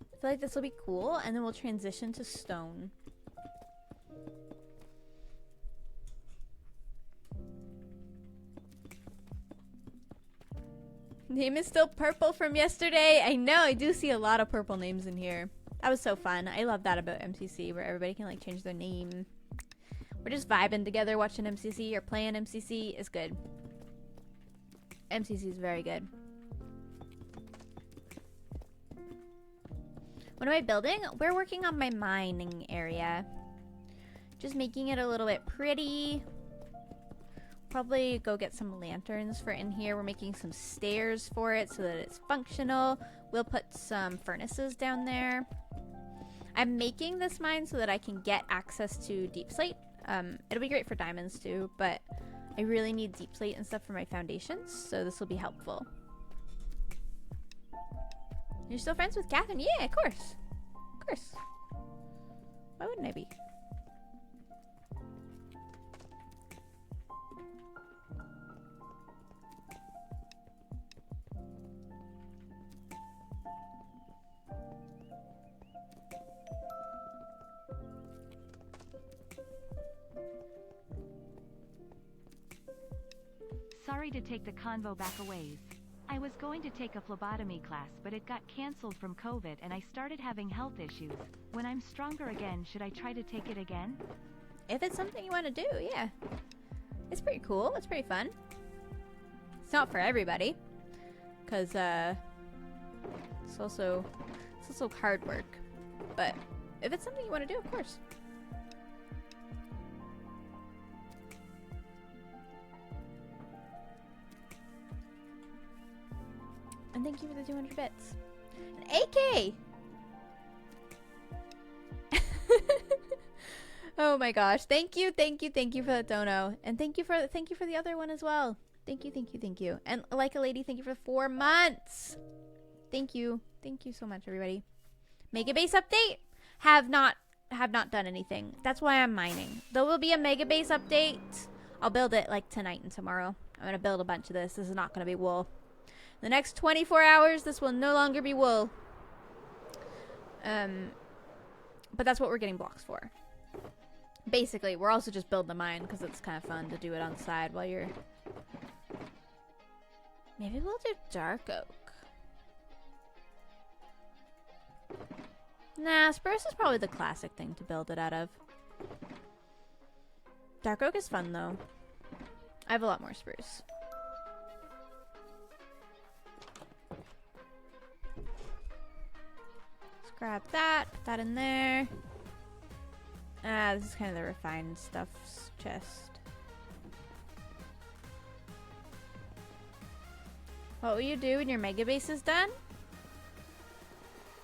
I feel like this will be cool, and then we'll transition to stone. Name is still purple from yesterday. I know, I do see a lot of purple names in here. That was so fun. I love that about MCC, where everybody can like change their name. We're just vibing together, watching MCC or playing MCC is good. MCC is very good. What am I building? We're working on my mining area. Just making it a little bit pretty. Probably go get some lanterns for in here. We're making some stairs for it so that it's functional. We'll put some furnaces down there. I'm making this mine so that I can get access to deep slate. It'll be great for diamonds too, but I really need deep slate and stuff for my foundations, so this will be helpful. You're still friends with Catherine? Yeah, of course. Of course. Why wouldn't I be? Sorry to take the convo back a ways. I was going to take a phlebotomy class, but it got cancelled from COVID and I started having health issues. When I'm stronger again, should I try to take it again? If it's something you want to do, yeah. It's pretty cool. It's pretty fun. It's not for everybody, because it's also hard work. But if it's something you want to do, of course. And thank you for the 200 bits. An AK! Oh my gosh. Thank you for the dono. And thank you for the other one as well. Thank you. And like a lady, thank you for 4 months. Thank you. Thank you so much, everybody. Mega base update. Have not done anything. That's why I'm mining. There will be a mega base update. I'll build it like tonight and tomorrow. I'm gonna build a bunch of this. This is not gonna be wool. The next 24 hours, this will no longer be wool. But that's what we're getting blocks for. Basically, we're also just building the mine because it's kind of fun to do it on the side while you're... Maybe we'll do dark oak. Nah, spruce is probably the classic thing to build it out of. Dark oak is fun, though. I have a lot more spruce. Let's grab that, put that in there. This is kind of the refined stuff's chest. What will you do when your mega base is done?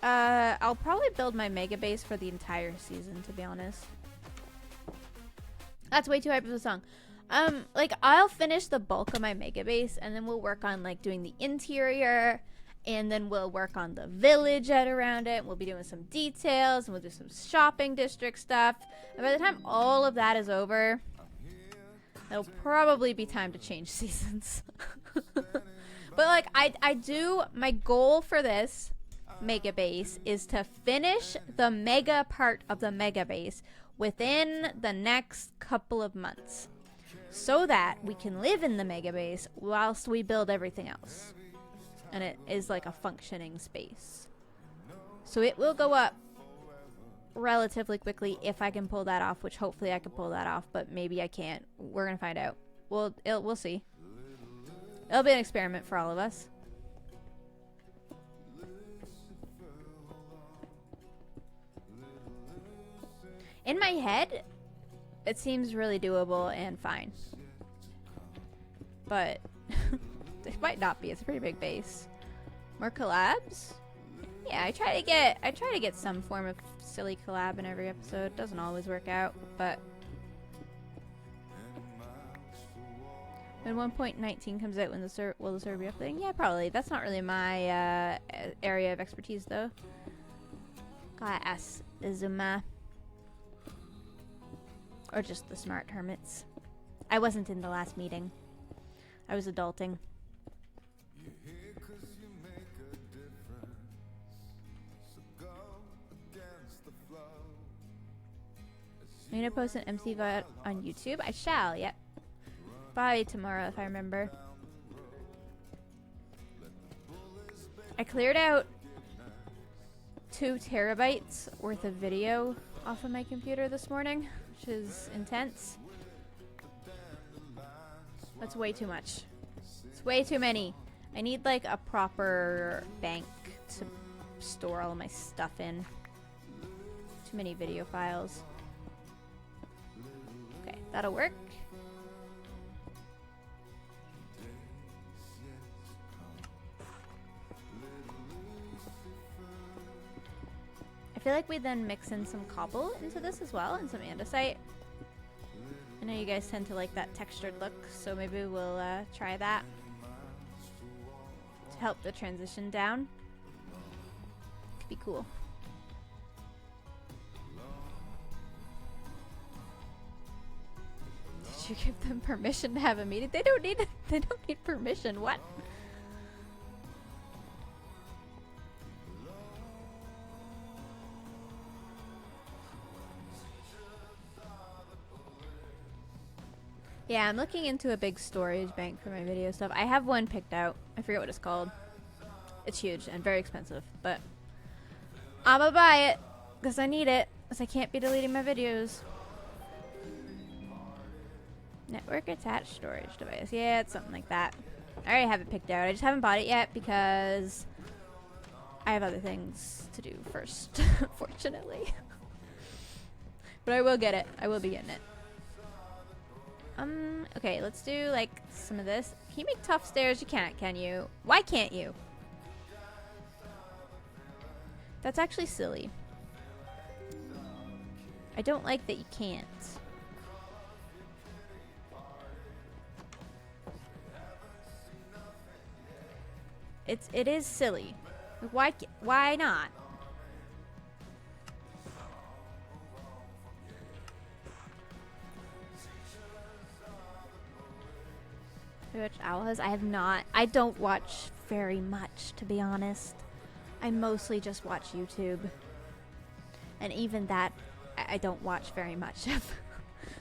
I'll probably build my mega base for the entire season, to be honest. That's way too hype of a song. Like, I'll finish the bulk of my mega base, and then we'll work on, like, doing the interior, and then we'll work on the village around it. We'll be doing some details, and we'll do some shopping district stuff. And by the time all of that is over, it'll probably be time to change seasons. But, like, I do, my goal for this mega base is to finish the mega part of the mega base within the next couple of months, so that we can live in the mega base whilst we build everything else. And it is like a functioning space. So it will go up relatively quickly if I can pull that off, which hopefully I can pull that off, but maybe I can't. We're gonna find out. We'll see. It'll be an experiment for all of us. In my head, it seems really doable and fine. But it might not be. It's a pretty big base. More collabs? Yeah, I try to get some form of silly collab in every episode. Doesn't always work out, but when 1.19 comes out, will the server be updating? Yeah, probably. That's not really my area of expertise, though. Gotta ask Izuma. Or just the smart hermits. I wasn't in the last meeting. I was adulting. I'm gonna post an MC VOD on YouTube. I shall, yep. Probably tomorrow if I remember. I cleared out 2 terabytes worth of video off of my computer this morning, which is intense. That's way too much. It's way too many. I need like a proper bank to store all of my stuff in. Too many video files. Okay, that'll work. I feel like we then mix in some cobble into this as well, and some andesite. I know you guys tend to like that textured look, so maybe we'll try that to help the transition down. Could be cool. Did you give them permission to have a meeting? They don't need permission. What? Yeah, I'm looking into a big storage bank for my video stuff. I have one picked out. I forget what it's called. It's huge and very expensive, but I'm gonna buy it because I need it, because I can't be deleting my videos. Network attached storage device. Yeah, it's something like that. I already have it picked out. I just haven't bought it yet because I have other things to do first, fortunately. But I will get it. I will be getting it. Okay, let's do like some of this. Can you make tough stairs? You can't, can you? Why can't you? That's actually silly. I don't like that you can't. It is silly. Why not? Have you watched Owlhouse? I have not. I don't watch very much, to be honest. I mostly just watch YouTube. And even that, I don't watch very much of.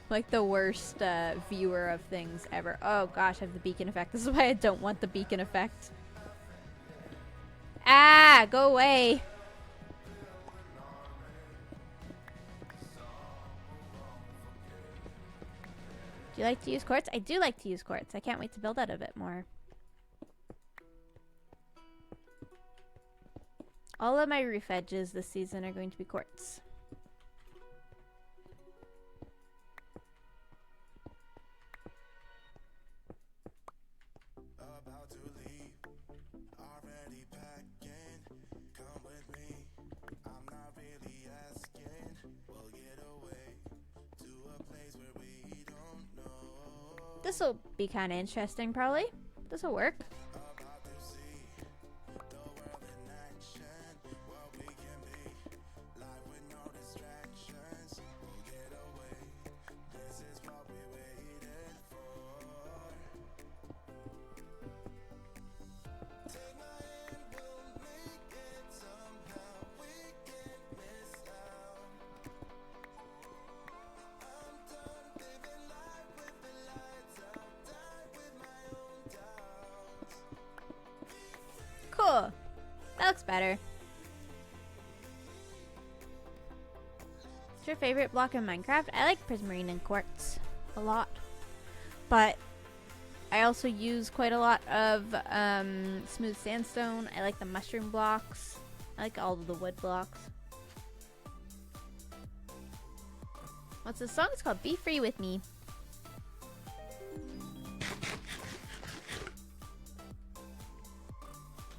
Like the worst viewer of things ever. Oh gosh, I have the beacon effect. This is why I don't want the beacon effect. Ah, go away. Do you like to use quartz? I do like to use quartz. I can't wait to build out of it more. All of my roof edges this season are going to be quartz. About to leave, already packing. Come with me, I'm not really asking. We'll get away to a place where we don't know. This'll be kind of interesting, probably. This'll work. About to see the world in action. What we can be, life with no distractions. We'll get away, this is what we waited for. Take my hand, we'll make it somehow. We can't miss out. I'm done living life with the lights out. Die with my own doubts. Cool. That looks better. What's your favorite block in Minecraft? I like prismarine and quartz a lot. But I also use quite a lot of smooth sandstone. I like the mushroom blocks. I like all of the wood blocks. What's this song? It's called Be Free With Me.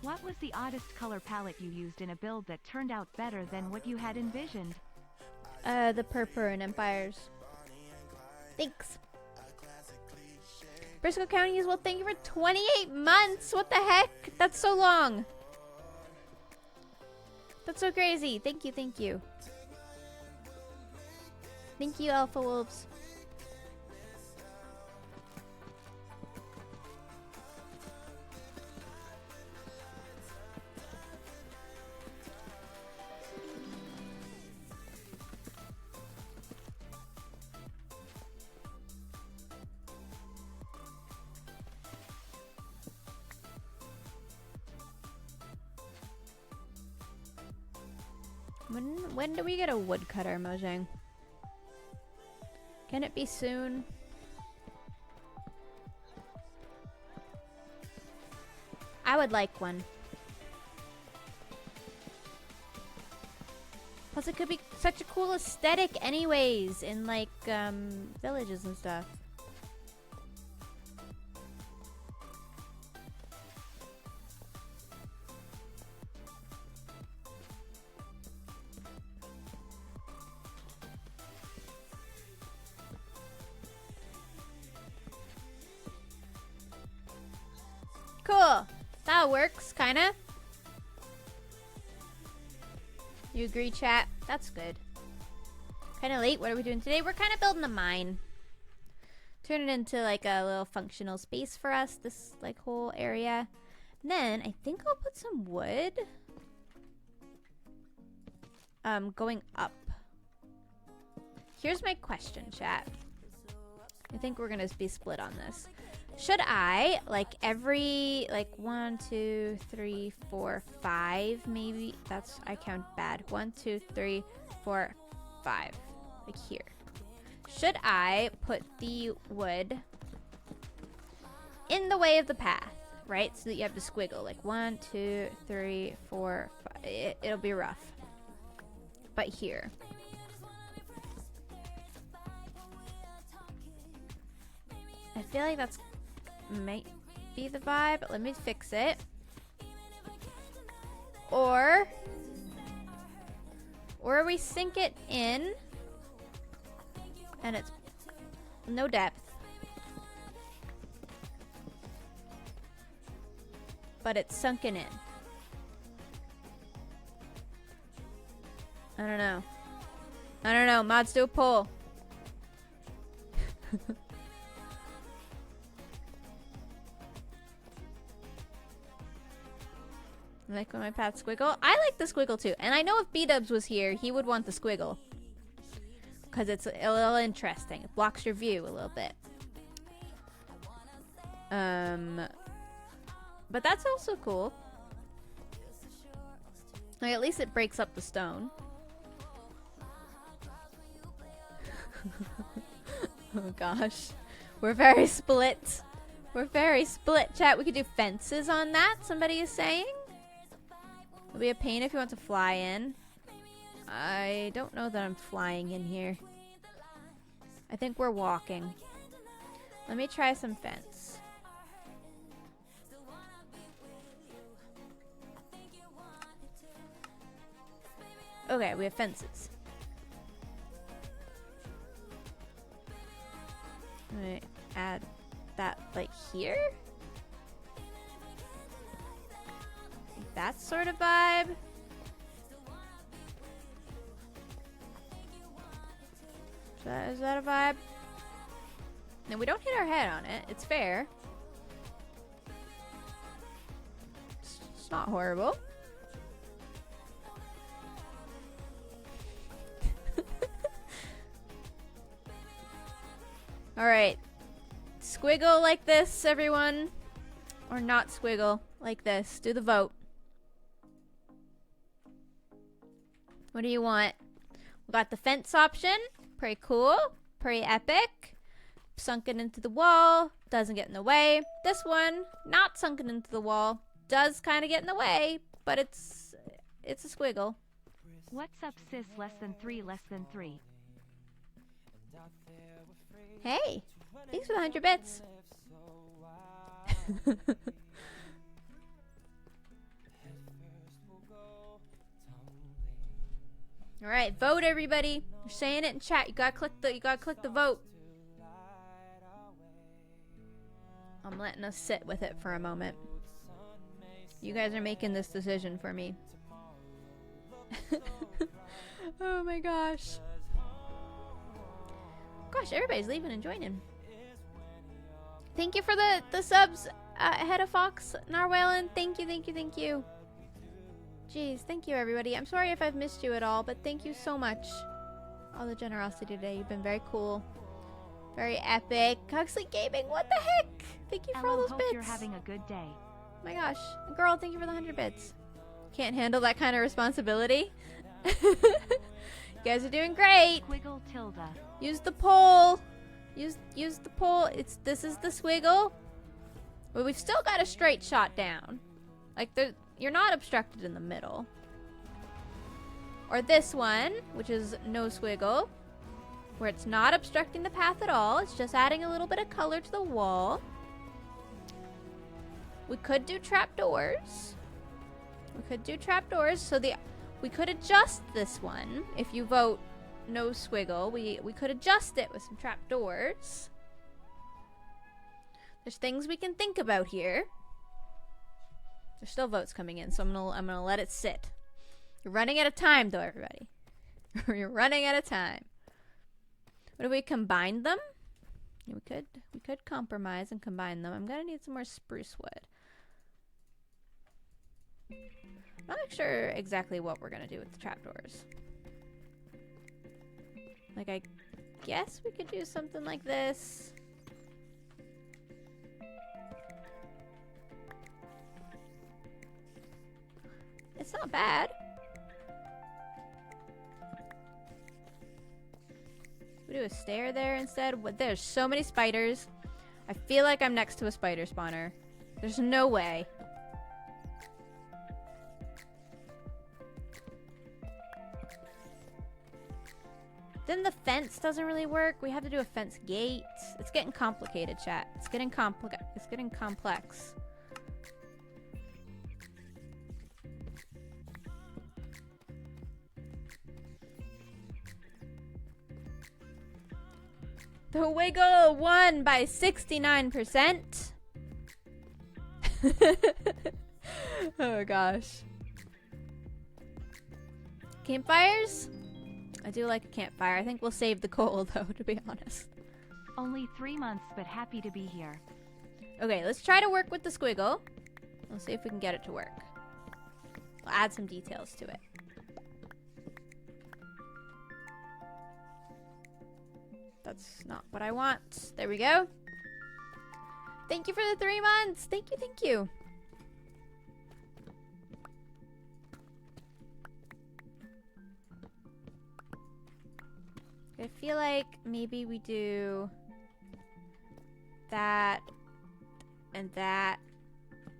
What was the oddest color palette you used in a build that turned out better than what you had envisioned? The purple and empires. Thanks. Briscoe County as well. Thank you for 28 months. What the heck? That's so long. That's so crazy. Thank you, thank you. Thank you, Alpha Wolves. When do we get a woodcutter, Mojang? Can it be soon? I would like one. Plus it could be such a cool aesthetic anyways in like villages and stuff. Cool. That works, kinda. You agree, chat? That's good. Kinda late. What are we doing today? We're kinda building a mine. Turn it into like a little functional space for us, this like whole area. And then I think I'll put some wood going up. Here's my question, chat. I think we're gonna be split on this. Should I, like, every, like, 1, 2, 3, 4, 5, maybe? That's, I count bad. 1, 2, 3, 4, 5. Like here. Should I put the wood in the way of the path, right? So that you have to squiggle. Like 1, 2, 3, 4, 5. It'll be rough. But here. I feel like that's might be the vibe, but let me fix it. Or we sink it in and it's no depth, but it's sunken in. I don't know. Mods, do a poll. Like when my path squiggle. I like the squiggle too. And I know if B-Dubs was here, he would want the squiggle. Because it's a little interesting. It blocks your view a little bit. But that's also cool. Like, at least it breaks up the stone. Oh gosh. We're very split. We're very split, chat. We could do fences on that, somebody is saying. It'll be a pain if you want to fly in. I don't know that I'm flying in here. I think we're walking. Let me try some fence. Okay, we have fences. I'm gonna add that like here. That sort of vibe. Is that a vibe? No, we don't hit our head on it. It's fair. It's not horrible. Alright. Squiggle like this, everyone. Or not squiggle like this. Do the vote. What do you want? We got the fence option. Pretty cool. Pretty epic. Sunken into the wall. Doesn't get in the way. This one, not sunken into the wall. Does kind of get in the way, but it's a squiggle. What's up, sis? Less than 3, less than 3. Hey, thanks for the 100 bits. All right, vote everybody. You're saying it in chat. You gotta click the vote. I'm letting us sit with it for a moment. You guys are making this decision for me. Oh my gosh. Gosh, everybody's leaving and joining. Thank you for the subs, Head of Fox, Narwhalen. Thank you. Jeez, thank you everybody. I'm sorry if I've missed you at all, but thank you so much. All the generosity today. You've been very cool. Very epic. Huxley Gaming, what the heck? Thank you for all those hope bits. You're having a good day. Oh my gosh. Girl, thank you for the 100 bits. Can't handle that kind of responsibility. You guys are doing great. Squiggle tilde. Use the poll. Use the poll. This is the squiggle. But we've still got a straight shot down. Like you're not obstructed in the middle. Or this one, which is no squiggle, where it's not obstructing the path at all. It's just adding a little bit of color to the wall. We could do trapdoors. So we could adjust this one. If you vote no squiggle, we could adjust it with some trapdoors. There's things we can think about here. There's still votes coming in, so I'm gonna let it sit. You're running out of time though, everybody. You're running out of time. What if we combine them? Yeah, we could compromise and combine them. I'm gonna need some more spruce wood. I'm not sure exactly what we're gonna do with the trapdoors. Like, I guess we could do something like this. It's not bad. We do a stair there instead. There's so many spiders. I feel like I'm next to a spider spawner. There's no way. Then the fence doesn't really work. We have to do a fence gate. It's getting complicated, chat. It's getting complex. The wiggle won by 69%. Oh gosh. Campfires? I do like a campfire. I think we'll save the coal though, to be honest. Only 3 months, but happy to be here. Okay, let's try to work with the squiggle. Let's see if we can get it to work. We'll add some details to it. That's not what I want. There we go. Thank you for the 3 months. Thank you, thank you. I feel like maybe we do that and that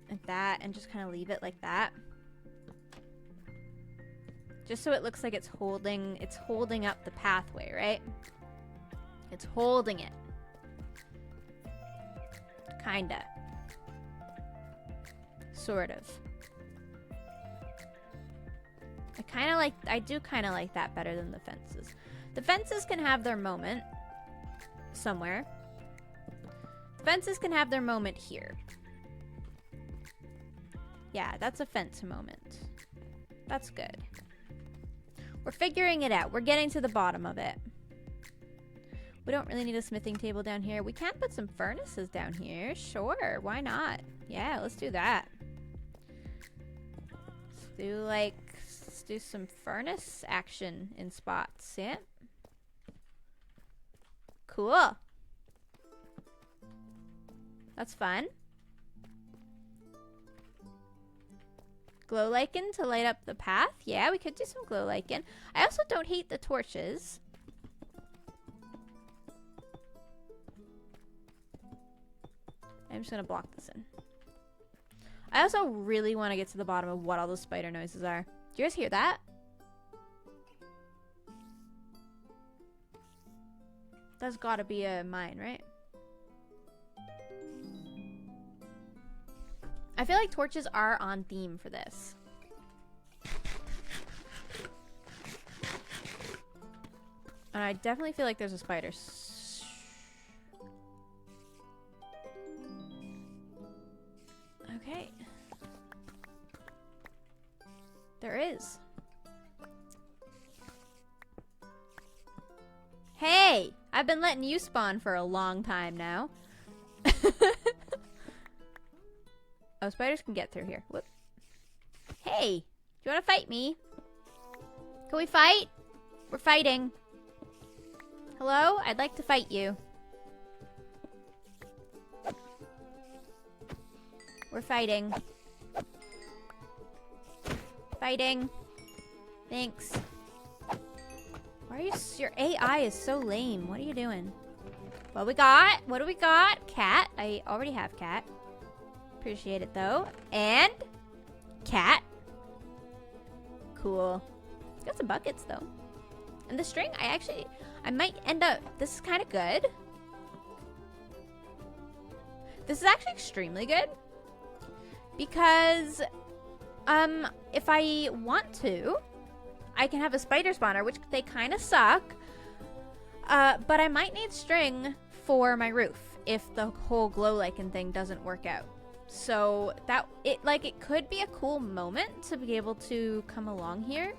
and that and just kind of leave it like that. Just so it looks like it's holding up the pathway, right? It's holding it. Kinda. Sort of. I do kinda like that better than the fences. The fences can have their moment somewhere. The fences can have their moment here. Yeah, that's a fence moment. That's good. We're figuring it out. We're getting to the bottom of it. We don't really need a smithing table down here. We can put some furnaces down here. Sure, why not? Yeah, let's do that. Let's do some furnace action in spots. Yeah. Cool. That's fun. Glow lichen to light up the path. Yeah, we could do some glow lichen. I also don't hate the torches. I'm just gonna block this in. I also really want to get to the bottom of what all those spider noises are. Do you guys hear that? That's gotta be a mine, right? I feel like torches are on theme for this. And I definitely feel like there's a spider. Okay. There is. Hey! I've been letting you spawn for a long time now. Oh, spiders can get through here. Whoop. Hey! Do you want to fight me? Can we fight? We're fighting. Hello? I'd like to fight you. We're fighting. Fighting. Thanks. Why are you... Your AI is so lame. What are you doing? What we got? What do we got? Cat. I already have cat. Appreciate it though. And cat. Cool. Got some buckets though. And the string, I might end up... This is kind of good. This is actually extremely good. Because, if I want to, I can have a spider spawner, which they kind of suck. But I might need string for my roof if the whole glow lichen thing doesn't work out. So it could be a cool moment to be able to come along here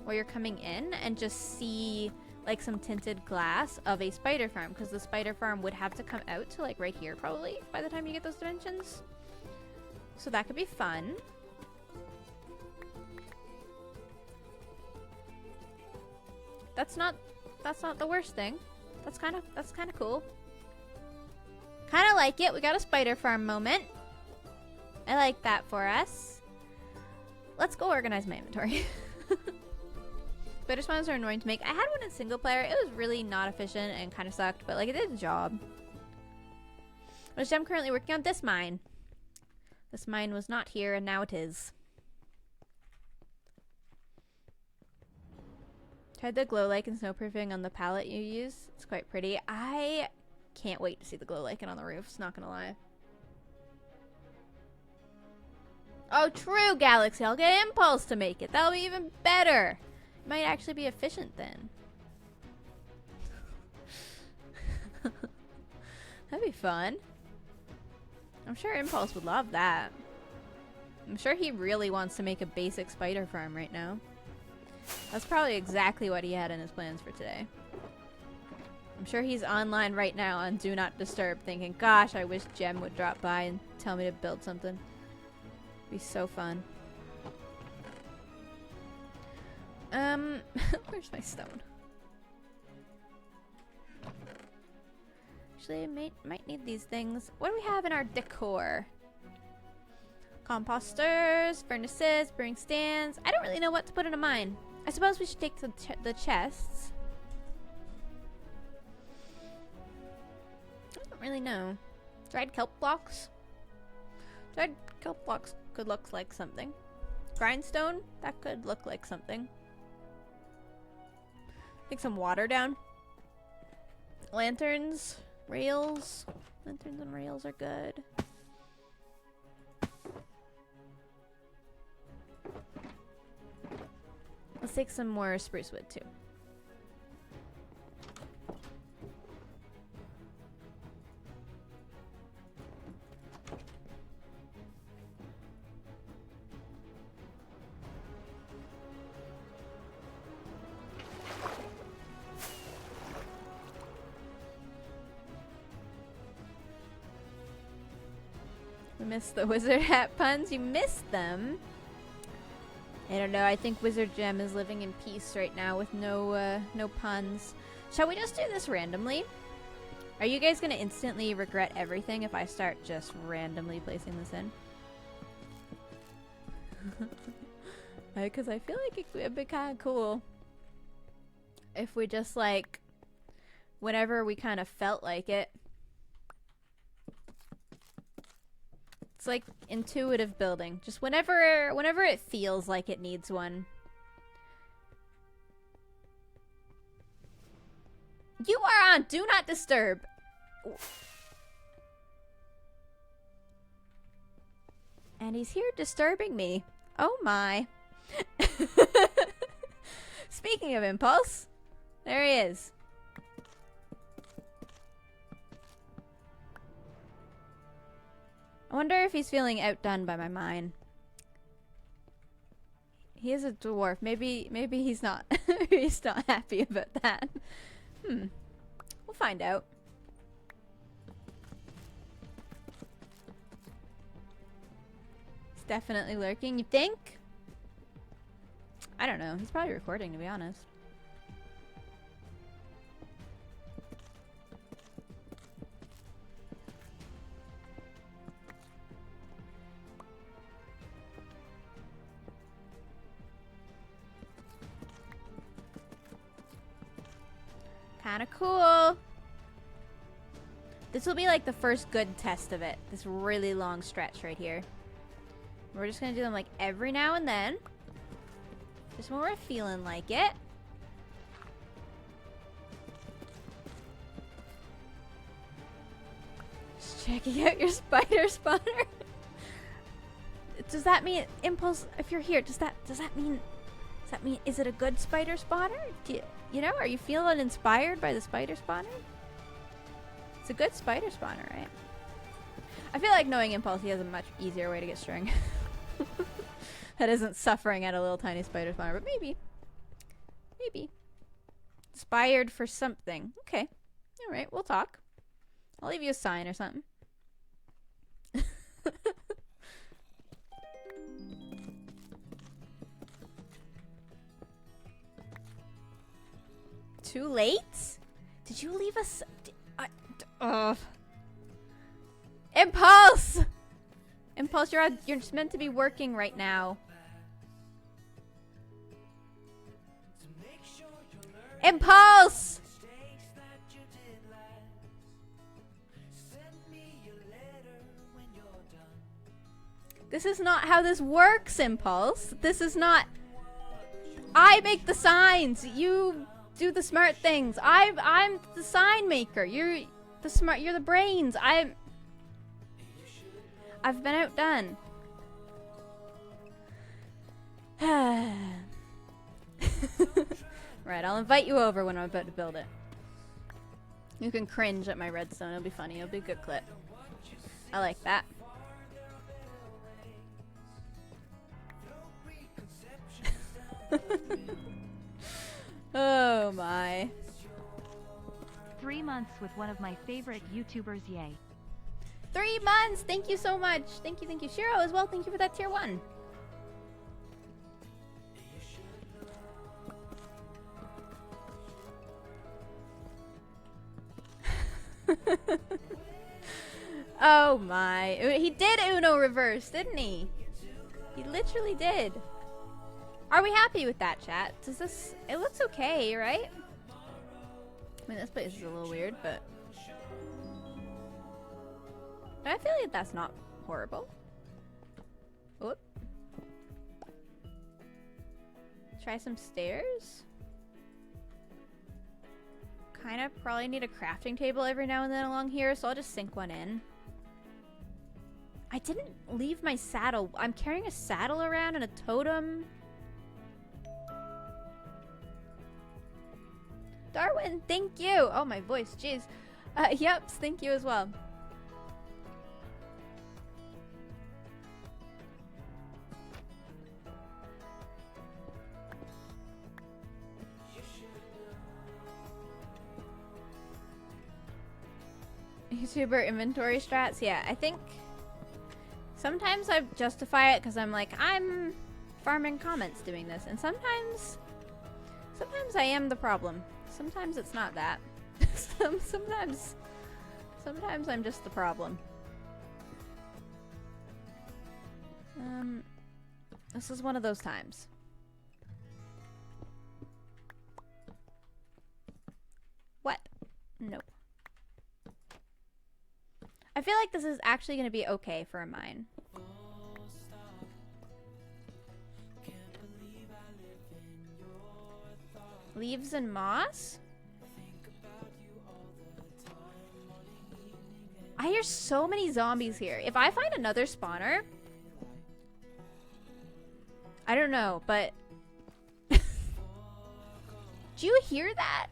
where you're coming in and just see like some tinted glass of a spider farm, because the spider farm would have to come out to like right here probably by the time you get those dimensions. So that could be fun. That's not the worst thing. That's kind of cool. Kind of like it. We got a spider farm moment. I like that for us. let's go organize my inventory. Spider spawns are annoying to make. I had one in single player. It was really not efficient and kind of sucked, but like it did the job. Which I'm currently working on this mine. This mine was not here and now it is. Tried the glow lichen and snowproofing on the palette you use. It's quite pretty. I can't wait to see the glow lichen on the roofs, not gonna lie. Oh, true, Galaxy. I'll get Impulse to make it. That'll be even better. It might actually be efficient then. That'd be fun. I'm sure Impulse would love that. I'm sure he really wants to make a basic spider farm right now. That's probably exactly what he had in his plans for today. I'm sure he's online right now on Do Not Disturb thinking, gosh, I wish Gem would drop by and tell me to build something. It'd be so fun. Where's my stone? Actually, I might need these things. What do we have in our decor? Composters, furnaces, brewing stands. I don't really know what to put in a mine. I suppose we should take the chests. I don't really know. Dried kelp blocks? Dried kelp blocks could look like something. Grindstone? That could look like something. Take some water down. Lanterns. Rails. Lanterns and rails are good. Let's take some more spruce wood too. We missed the wizard hat puns. You missed them. I don't know. I think Wizard Gem is living in peace right now with no puns. Shall we just do this randomly? Are you guys gonna instantly regret everything if I start just randomly placing this in? Because I feel like it'd be kind of cool if we just like, whenever we kind of felt like it. It's like intuitive building. Just whenever it feels like it needs one. You are on Do Not Disturb. And he's here disturbing me. Oh my. Speaking of Impulse, there he is. I wonder if he's feeling outdone by my mine. He is a dwarf. Maybe he's not. He's not happy about that. We'll find out. He's definitely lurking. You think? I don't know. He's probably recording, to be honest. Kind of cool. This will be like the first good test of it. This really long stretch right here. We're just gonna do them like every now and then. Just when we're feeling like it. Just checking out your spider spawner. Does that mean Impulse? If you're here, does that mean? Is it a good spider spawner? You know, are you feeling inspired by the spider spawner? It's a good spider spawner, right? I feel like knowing Impulse, he has a much easier way to get string. That isn't suffering at a little tiny spider spawner, but maybe. Maybe. Inspired for something. Okay. Alright, we'll talk. I'll leave you a sign or something. Too late? Did you leave us? Impulse! Impulse, you're just meant to be working right now. Impulse! This is not how this works, Impulse. This is not... I make the signs. You do the smart things. I'm the sign maker. You're the brains. I've been outdone. Right, I'll invite you over when I'm about to build it. You can cringe at my redstone. It'll be funny. It'll be a good clip. I like that. Oh my. 3 months with one of my favorite YouTubers, yay. 3 months! Thank you so much. Thank you, thank you. Shiro as well, thank you for that tier 1. Oh my. He did Uno reverse, didn't he? He literally did. Are we happy with that, chat? Does this... It looks okay, right? I mean, this place is a little weird, but... I feel like that's not horrible. Whoop. Try some stairs? Kind of probably need a crafting table every now and then along here, so I'll just sink one in. I didn't leave my saddle. I'm carrying a saddle around and a totem. Darwin, thank you. Oh, my voice, jeez. Yep, thank you as well. YouTuber inventory strats? Yeah, I think sometimes I justify it because I'm like, I'm farming comments doing this, and sometimes I am the problem. Sometimes it's not that. sometimes I'm just the problem. This is one of those times. What? Nope. I feel like this is actually going to be okay for a mine. Leaves and moss? I hear so many zombies here. If I find another spawner... I don't know, but... Do you hear that?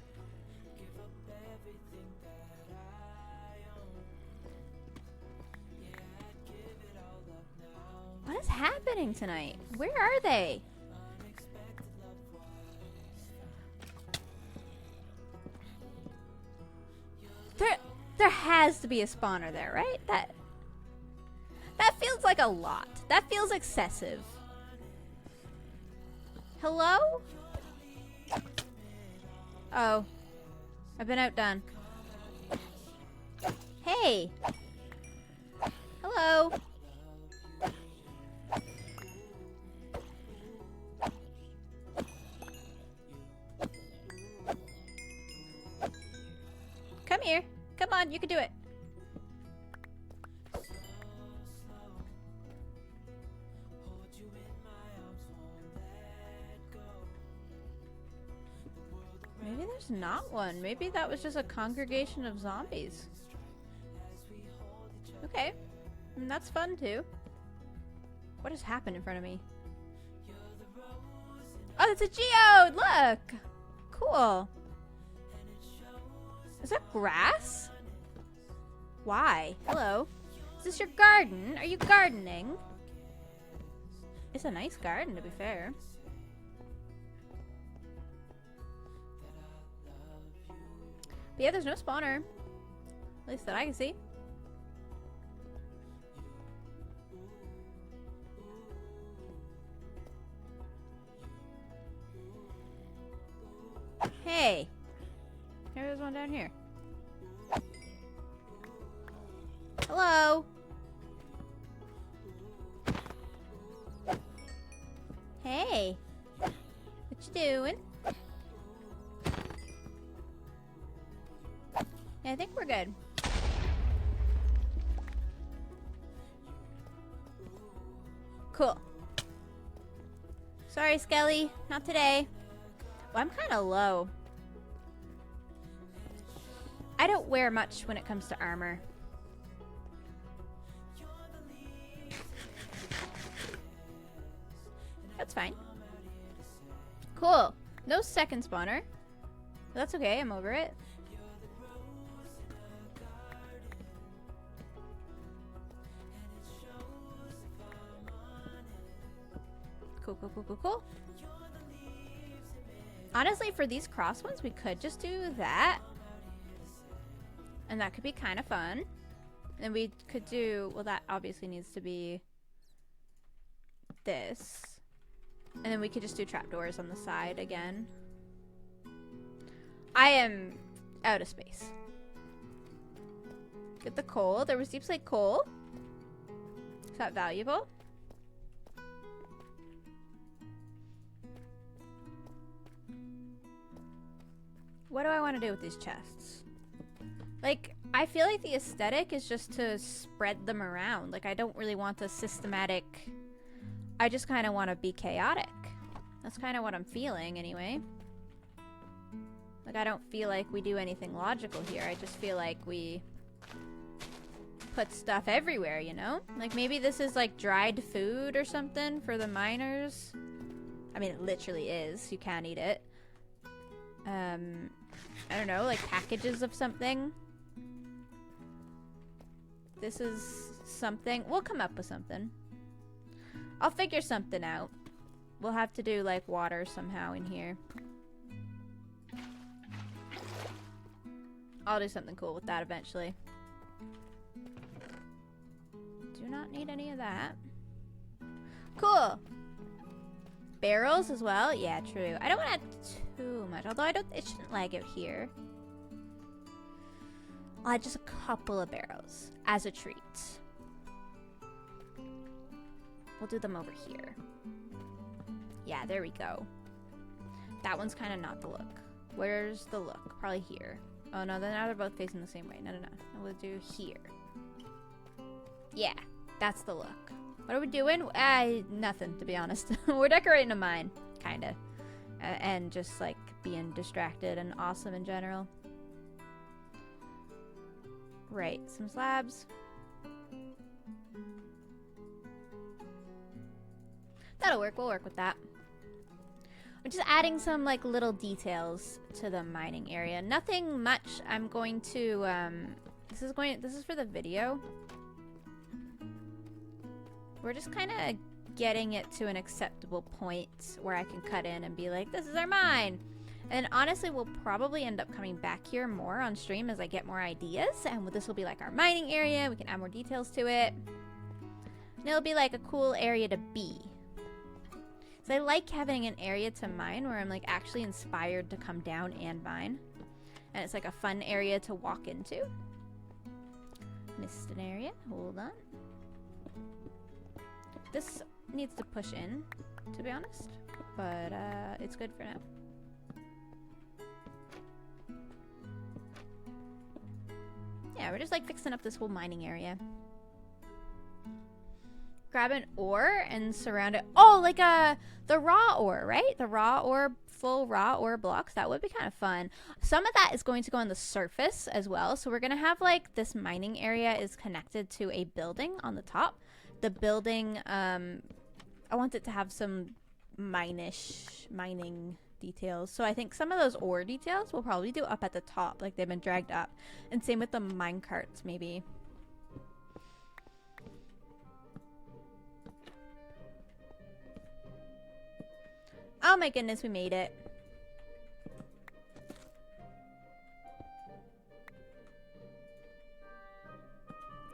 What is happening tonight? Where are they? There has to be a spawner there, right? That feels like a lot. That feels excessive. Hello? Oh. I've been outdone. Hey. Hello. Come here. Come on, you can do it. Maybe there's not one. Maybe that was just a congregation of zombies. Okay. And that's fun too. What has happened in front of me? Oh, that's a geode! Look! Cool. Is that grass? Why? Hello? Is this your garden? Are you gardening? It's a nice garden, to be fair. But yeah, there's no spawner. At least that I can see. Hey! There's one down here. Hello? Hey! What you doing? Yeah, I think we're good. Cool. Sorry, Skelly. Not today. Well, I'm kind of low. I don't wear much when it comes to armor. That's fine. Cool. No second spawner. That's okay. I'm over it. Cool, cool, cool, cool, cool. Honestly, for these cross ones, we could just do that. And that could be kind of fun. And we could do, well, that obviously needs to be this. And then we could just do trapdoors on the side again. I am out of space. Get the coal. There was deep slate coal. Is that valuable? What do I want to do with these chests? Like, I feel like the aesthetic is just to spread them around. Like, I don't really want a systematic... I just kind of want to be chaotic. That's kind of what I'm feeling, anyway. Like, I don't feel like we do anything logical here. I just feel like we put stuff everywhere, you know? Like, maybe this is, like, dried food or something for the miners. I mean, it literally is. You can't eat it. I don't know, like packages of something. This is something. We'll come up with something. I'll figure something out. We'll have to do like water somehow in here. I'll do something cool with that eventually. Do not need any of that. Cool. Barrels as well? Yeah, true. I don't want to add too much, although it shouldn't lag out here. I'll add just a couple of barrels as a treat. We'll do them over here. Yeah, there we go. That one's kind of not the look. Where's the look? Probably here. Oh no, now they're both facing the same way. No. We'll do here. Yeah, that's the look. What are we doing? Nothing, to be honest. We're decorating a mine, kind of. And just, like, being distracted and awesome in general. Right, some slabs. That'll work. We'll work with that. We're just adding some, like, little details to the mining area. Nothing much. I'm going to, this is for the video. We're just kind of getting it to an acceptable point where I can cut in and be like, this is our mine. And honestly, we'll probably end up coming back here more on stream as I get more ideas. And this will be like our mining area. We can add more details to it. And it'll be like a cool area to be. So I like having an area to mine where I'm like actually inspired to come down and mine. And it's like a fun area to walk into. Missed an area. Hold on. This needs to push in, to be honest, but it's good for now. Yeah, we're just like fixing up this whole mining area. Grab an ore and surround it. Oh, like the raw ore, right? The raw ore, full raw ore blocks. That would be kind of fun. Some of that is going to go on the surface as well. So we're going to have like this mining area is connected to a building on the top. The building, I want it to have some mining details. So I think some of those ore details we'll probably do up at the top, like they've been dragged up. And same with the mine carts, maybe. Oh my goodness, we made it.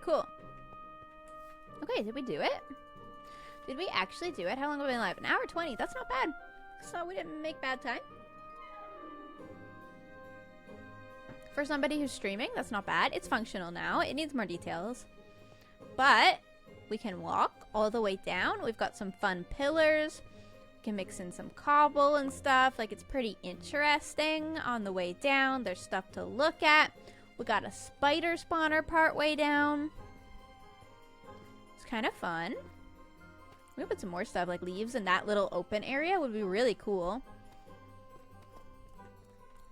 Cool. Okay, did we do it? Did we actually do it? How long have we been live? An hour 20. That's not bad. So we didn't make bad time. For somebody who's streaming, that's not bad. It's functional now. It needs more details. But we can walk all the way down. We've got some fun pillars. We can mix in some cobble and stuff. Like, it's pretty interesting on the way down. There's stuff to look at. We got a spider spawner part way down. It's kind of fun. We put some more stuff like leaves in that little open area would be really cool.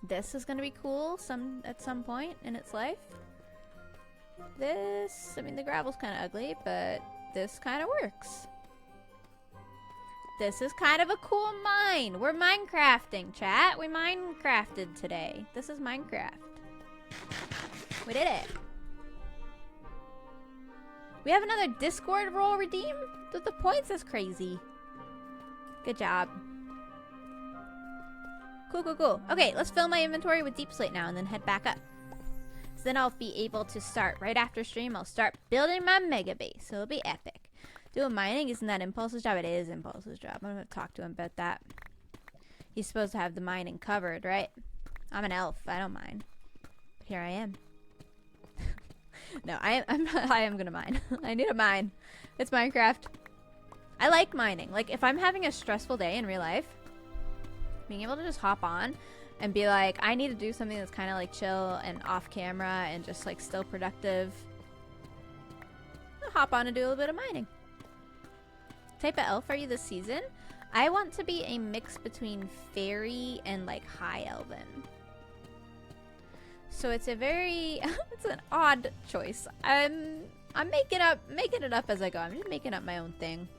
This is gonna be cool at some point in its life. This, I mean, the gravel's kind of ugly, but this kind of works. This is kind of a cool mine. We're Minecrafting, chat. We Minecrafted today. This is Minecraft. We did it. We have another Discord role redeem with the points. Is crazy. Good job. Cool, cool, cool. Okay, let's fill my inventory with deep slate now and then head back up. So then I'll be able to start right after stream. I'll start building my mega base. It'll be epic. Doing mining, isn't that Impulse's job? It is Impulse's job. I'm gonna talk to him about that. He's supposed to have the mining covered, right? I'm an elf. I don't mine. Here I am. No, I am gonna mine. I need a mine. It's Minecraft. I like mining. Like, if I'm having a stressful day in real life, being able to just hop on and be like, I need to do something that's kind of like chill and off camera and just like still productive. I'll hop on and do a little bit of mining. Type of elf are you this season? I want to be a mix between fairy and like high elven. So it's a very it's an odd choice. I'm making it up as I go. I'm just making up my own thing.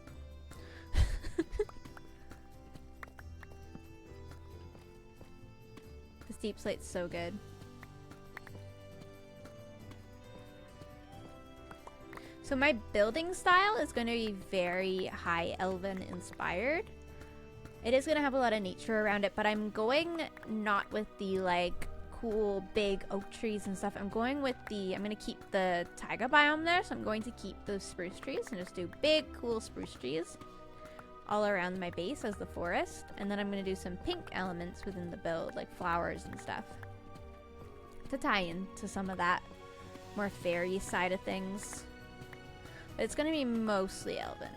This deep slate's so good. So my building style is going to be very high elven inspired. It is going to have a lot of nature around it, but I'm going not with the like cool big oak trees and stuff. I'm going to keep the taiga biome there, so I'm going to keep the spruce trees and just do big cool spruce trees all around my base as the forest. And then I'm going to do some pink elements within the build, like flowers and stuff, to tie in to some of that more fairy side of things. It's gonna be mostly elven.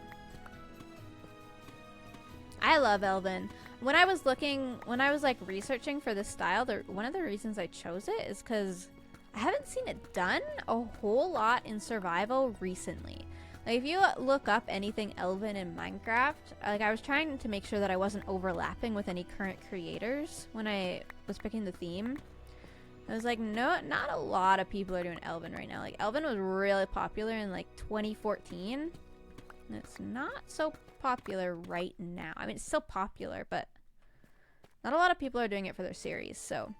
I love elven. When I was like researching for this style, one of the reasons I chose it is because I haven't seen it done a whole lot in survival recently. Like, if you look up anything elven in Minecraft, like, I was trying to make sure that I wasn't overlapping with any current creators when I was picking the theme. I was like, no, not a lot of people are doing Elven right now. Like, Elven was really popular in, like, 2014. And it's not so popular right now. I mean, it's still popular, but not a lot of people are doing it for their series, so.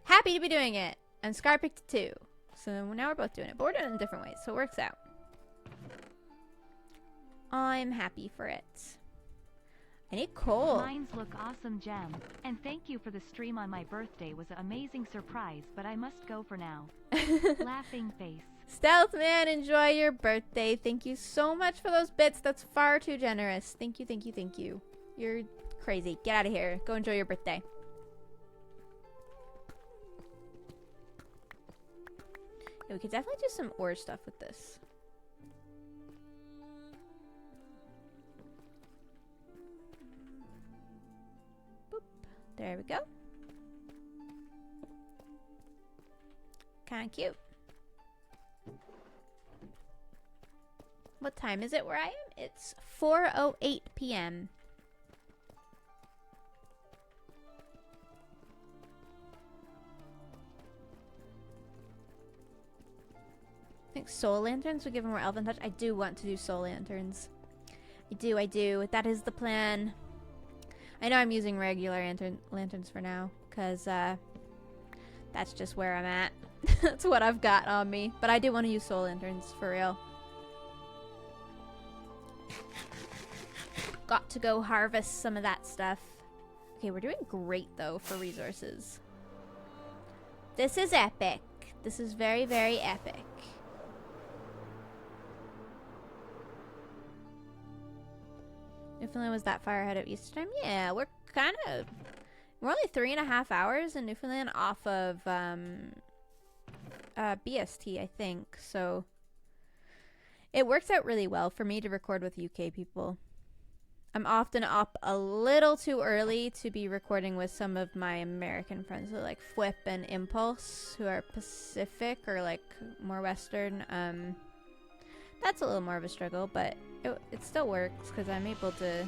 Happy to be doing it! And Scar picked it too. So now we're both doing it, but we're doing it in different ways, so it works out. I'm happy for it. I need coal. Mines look awesome, Gem. And thank you for the stream on my birthday. Was an amazing surprise, but I must go for now. Laughing face. Stealth Man, enjoy your birthday. Thank you so much for those bits. That's far too generous. Thank you, thank you, thank you. You're crazy. Get out of here. Go enjoy your birthday. Yeah, we could definitely do some ore stuff with this. There we go. Kinda cute. What time is it where I am? It's 4:08 p.m. I think soul lanterns would give a more elven touch. I do want to do soul lanterns. I do. That is the plan. I know I'm using regular lanterns for now, because that's just where I'm at. That's what I've got on me. But I do want to use soul lanterns, for real. Got to go harvest some of that stuff. Okay, we're doing great, though, for resources. This is epic. This is very, very epic. Newfoundland was that far ahead of Easter time? Yeah, we're only 3.5 hours in Newfoundland off of BST, I think. So it works out really well for me to record with UK people. I'm often up a little too early to be recording with some of my American friends, so like Flip and Impulse, who are Pacific or like more Western. That's a little more of a struggle, but it still works because I'm able to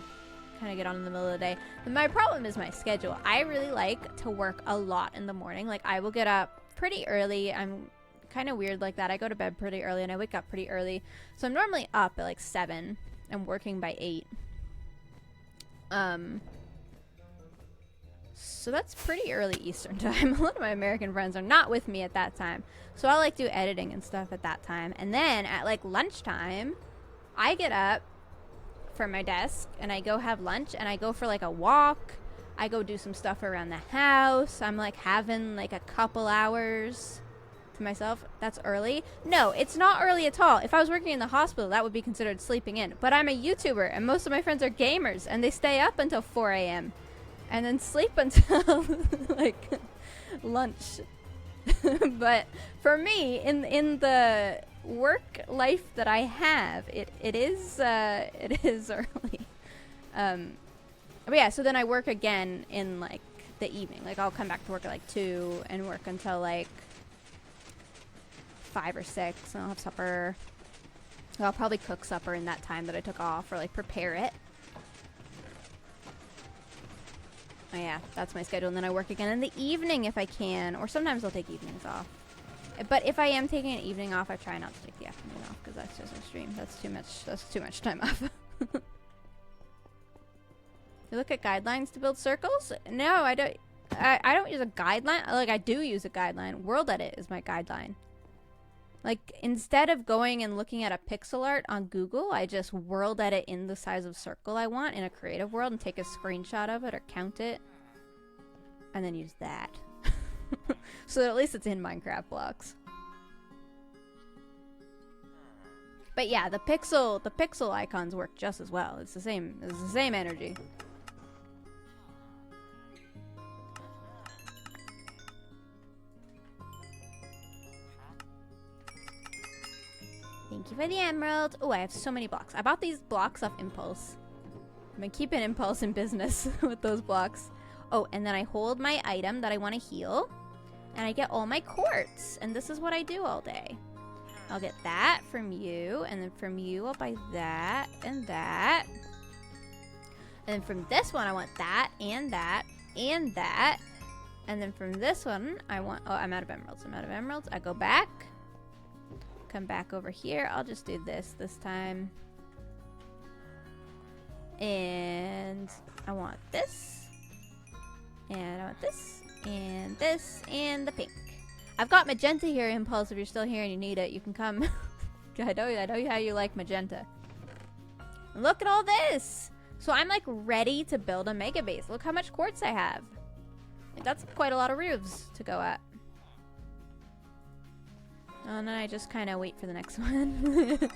kind of get on in the middle of the day. But my problem is my schedule. I really like to work a lot in the morning. Like, I will get up pretty early. I'm kind of weird like that. I go to bed pretty early and I wake up pretty early. So I'm normally up at like 7 and working by 8. So that's pretty early Eastern time. A lot of my American friends are not with me at that time. So I'll like do editing and stuff at that time. And then at like lunchtime, I get up from my desk and I go have lunch and I go for like a walk. I go do some stuff around the house. I'm like having like a couple hours to myself. That's early? No, it's not early at all. If I was working in the hospital, that would be considered sleeping in. But I'm a YouTuber and most of my friends are gamers and they stay up until 4 a.m. and then sleep until like lunch. But for me, in the work life that I have, it is early. But yeah, so then I work again in like the evening. Like I'll come back to work at like 2 and work until like 5 or 6, and I'll have supper. I'll probably cook supper in that time that I took off, or like prepare it. Oh yeah, that's my schedule. And then I work again in the evening if I can, or sometimes I'll take evenings off. But if I am taking an evening off, I try not to take the afternoon off because that's just extreme. That's too much time off. You look at guidelines to build circles? No, I don't. I don't use a guideline. Like, I do use a guideline. World Edit is my guideline. Like, instead of going and looking at a pixel art on Google, I just world edit in the size of circle I want in a creative world and take a screenshot of it or count it. And then use that. So that at least it's in Minecraft blocks. But yeah, the pixel icons work just as well. It's the same energy. Thank you for the emerald. Oh, I have so many blocks. I bought these blocks off Impulse. I've been keeping Impulse in business with those blocks. Oh, and then I hold my item that I want to heal. And I get all my quartz. And this is what I do all day. I'll get that from you. And then from you, I'll buy that and that. And then from this one, I want that and that and that. And then from this one, I want... Oh, I'm out of emeralds. I go back. Come back over here. I'll just do this time. And I want this. And I want this. And this. And the pink. I've got magenta here, Impulse. If you're still here and you need it, you can come. I know how you like magenta. And look at all this. So I'm like ready to build a mega base. Look how much quartz I have. Like, that's quite a lot of roofs to go at. Oh, and then I just kind of wait for the next one.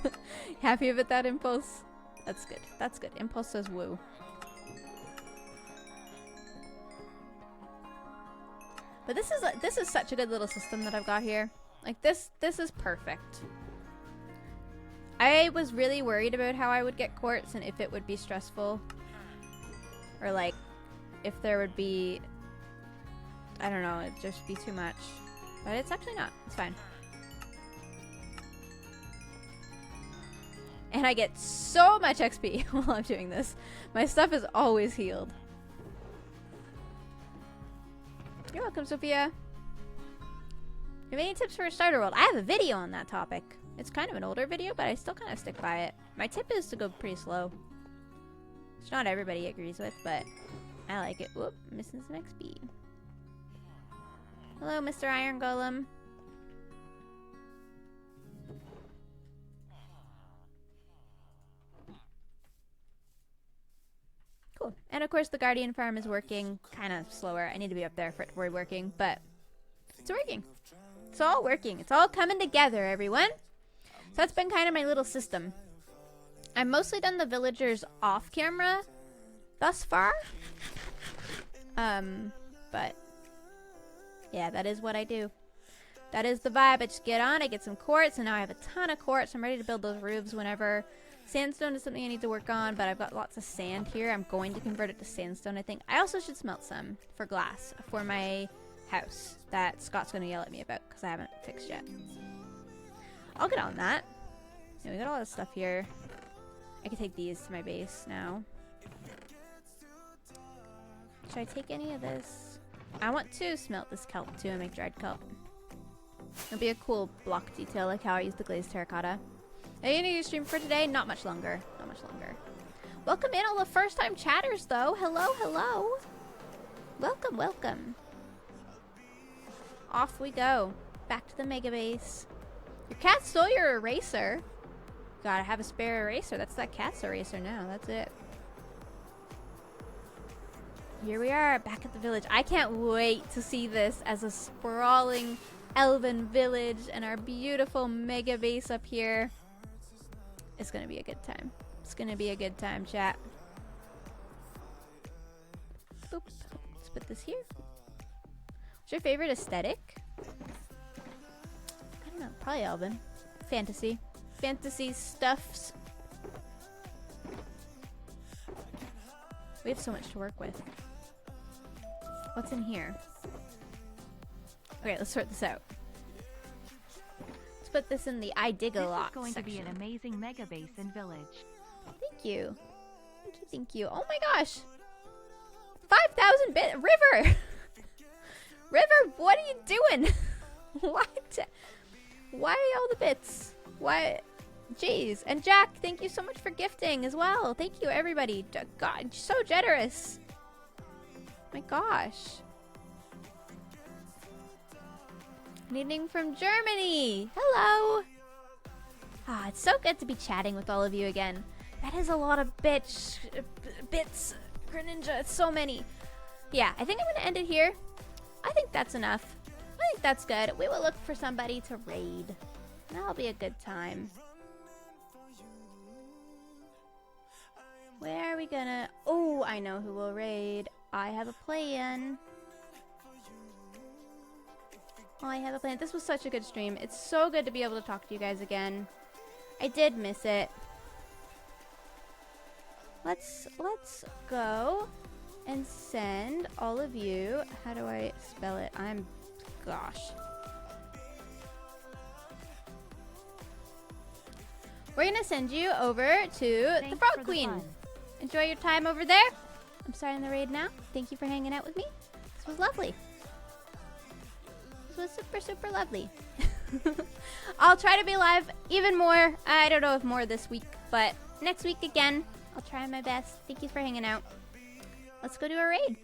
Happy with that, Impulse? That's good. That's good. Impulse says woo. But this is such a good little system that I've got here. Like, this is perfect. I was really worried about how I would get quartz and if it would be stressful. Or, like, if there would be... I don't know, it'd just be too much. But it's actually not. It's fine. And I get so much XP while I'm doing this. My stuff is always healed. You're welcome, Sophia. You have any tips for a starter world? I have a video on that topic. It's kind of an older video, but I still kind of stick by it. My tip is to go pretty slow. Which not everybody agrees with, but I like it. Whoop, missing some XP. Hello, Mr. Iron Golem. Cool. And of course the Guardian farm is working kind of slower. I need to be up there for it to be working, but it's working. It's all working. It's all coming together, everyone. So that's been kind of my little system. I've mostly done the villagers off camera thus far. But yeah, that is what I do. That is the vibe. I just get on, I get some quartz, and now I have a ton of quartz. I'm ready to build those roofs whenever Sandstone is something I need to work on, but I've got lots of sand here. I'm going to convert it to sandstone, I think. I also should smelt some for glass for my house that Scott's going to yell at me about because I haven't fixed yet. I'll get on that. Yeah, we got a lot of stuff here. I can take these to my base now. Should I take any of this? I want to smelt this kelp too and make dried kelp. It'll be a cool block detail like how I use the glazed terracotta. Are you gonna stream for today? Not much longer. Not much longer. Welcome in all the first time chatters though. Hello, hello. Welcome, welcome. Off we go. Back to the mega base. Your cat stole your eraser. Gotta have a spare eraser. That's that cat's eraser now. That's it. Here we are, back at the village. I can't wait to see this as a sprawling elven village and our beautiful mega base up here. It's gonna be a good time. It's gonna be a good time, chat. Boop. Let's put this here. What's your favorite aesthetic? I don't know. Probably elven. Fantasy. Fantasy stuffs. We have so much to work with. What's in here? Okay, let's sort this out. Let's put this in the I dig a lot This is going section. to be an amazing mega base and village. Thank you. Thank you, thank you. Oh my gosh. 5,000 bit River! River, what are you doing? What? Why all the bits? Why? Jeez. And Jack, thank you so much for gifting as well. Thank you, everybody. God, so generous. My gosh. Knitting from Germany. Hello. Ah, it's so good to be chatting with all of you again. That is a lot of bits. Greninja, it's so many. Yeah, I think I'm going to end it here. I think that's enough. I think that's good. We will look for somebody to raid. That'll be a good time. Where are we gonna... Oh, I know who will raid. I have a plan. I have a plan. This was such a good stream. It's so good to be able to talk to you guys again. I did miss it. Let's go and send all of you... How do I spell it? Gosh. We're gonna send you over to the Thanks Frog for the Queen. fun. Enjoy your time over there. I'm starting the raid now. Thank you for hanging out with me. This was lovely. This was super, super lovely. I'll try to be live even more. I don't know if more this week, but next week again. I'll try my best. Thank you for hanging out. Let's go do a raid.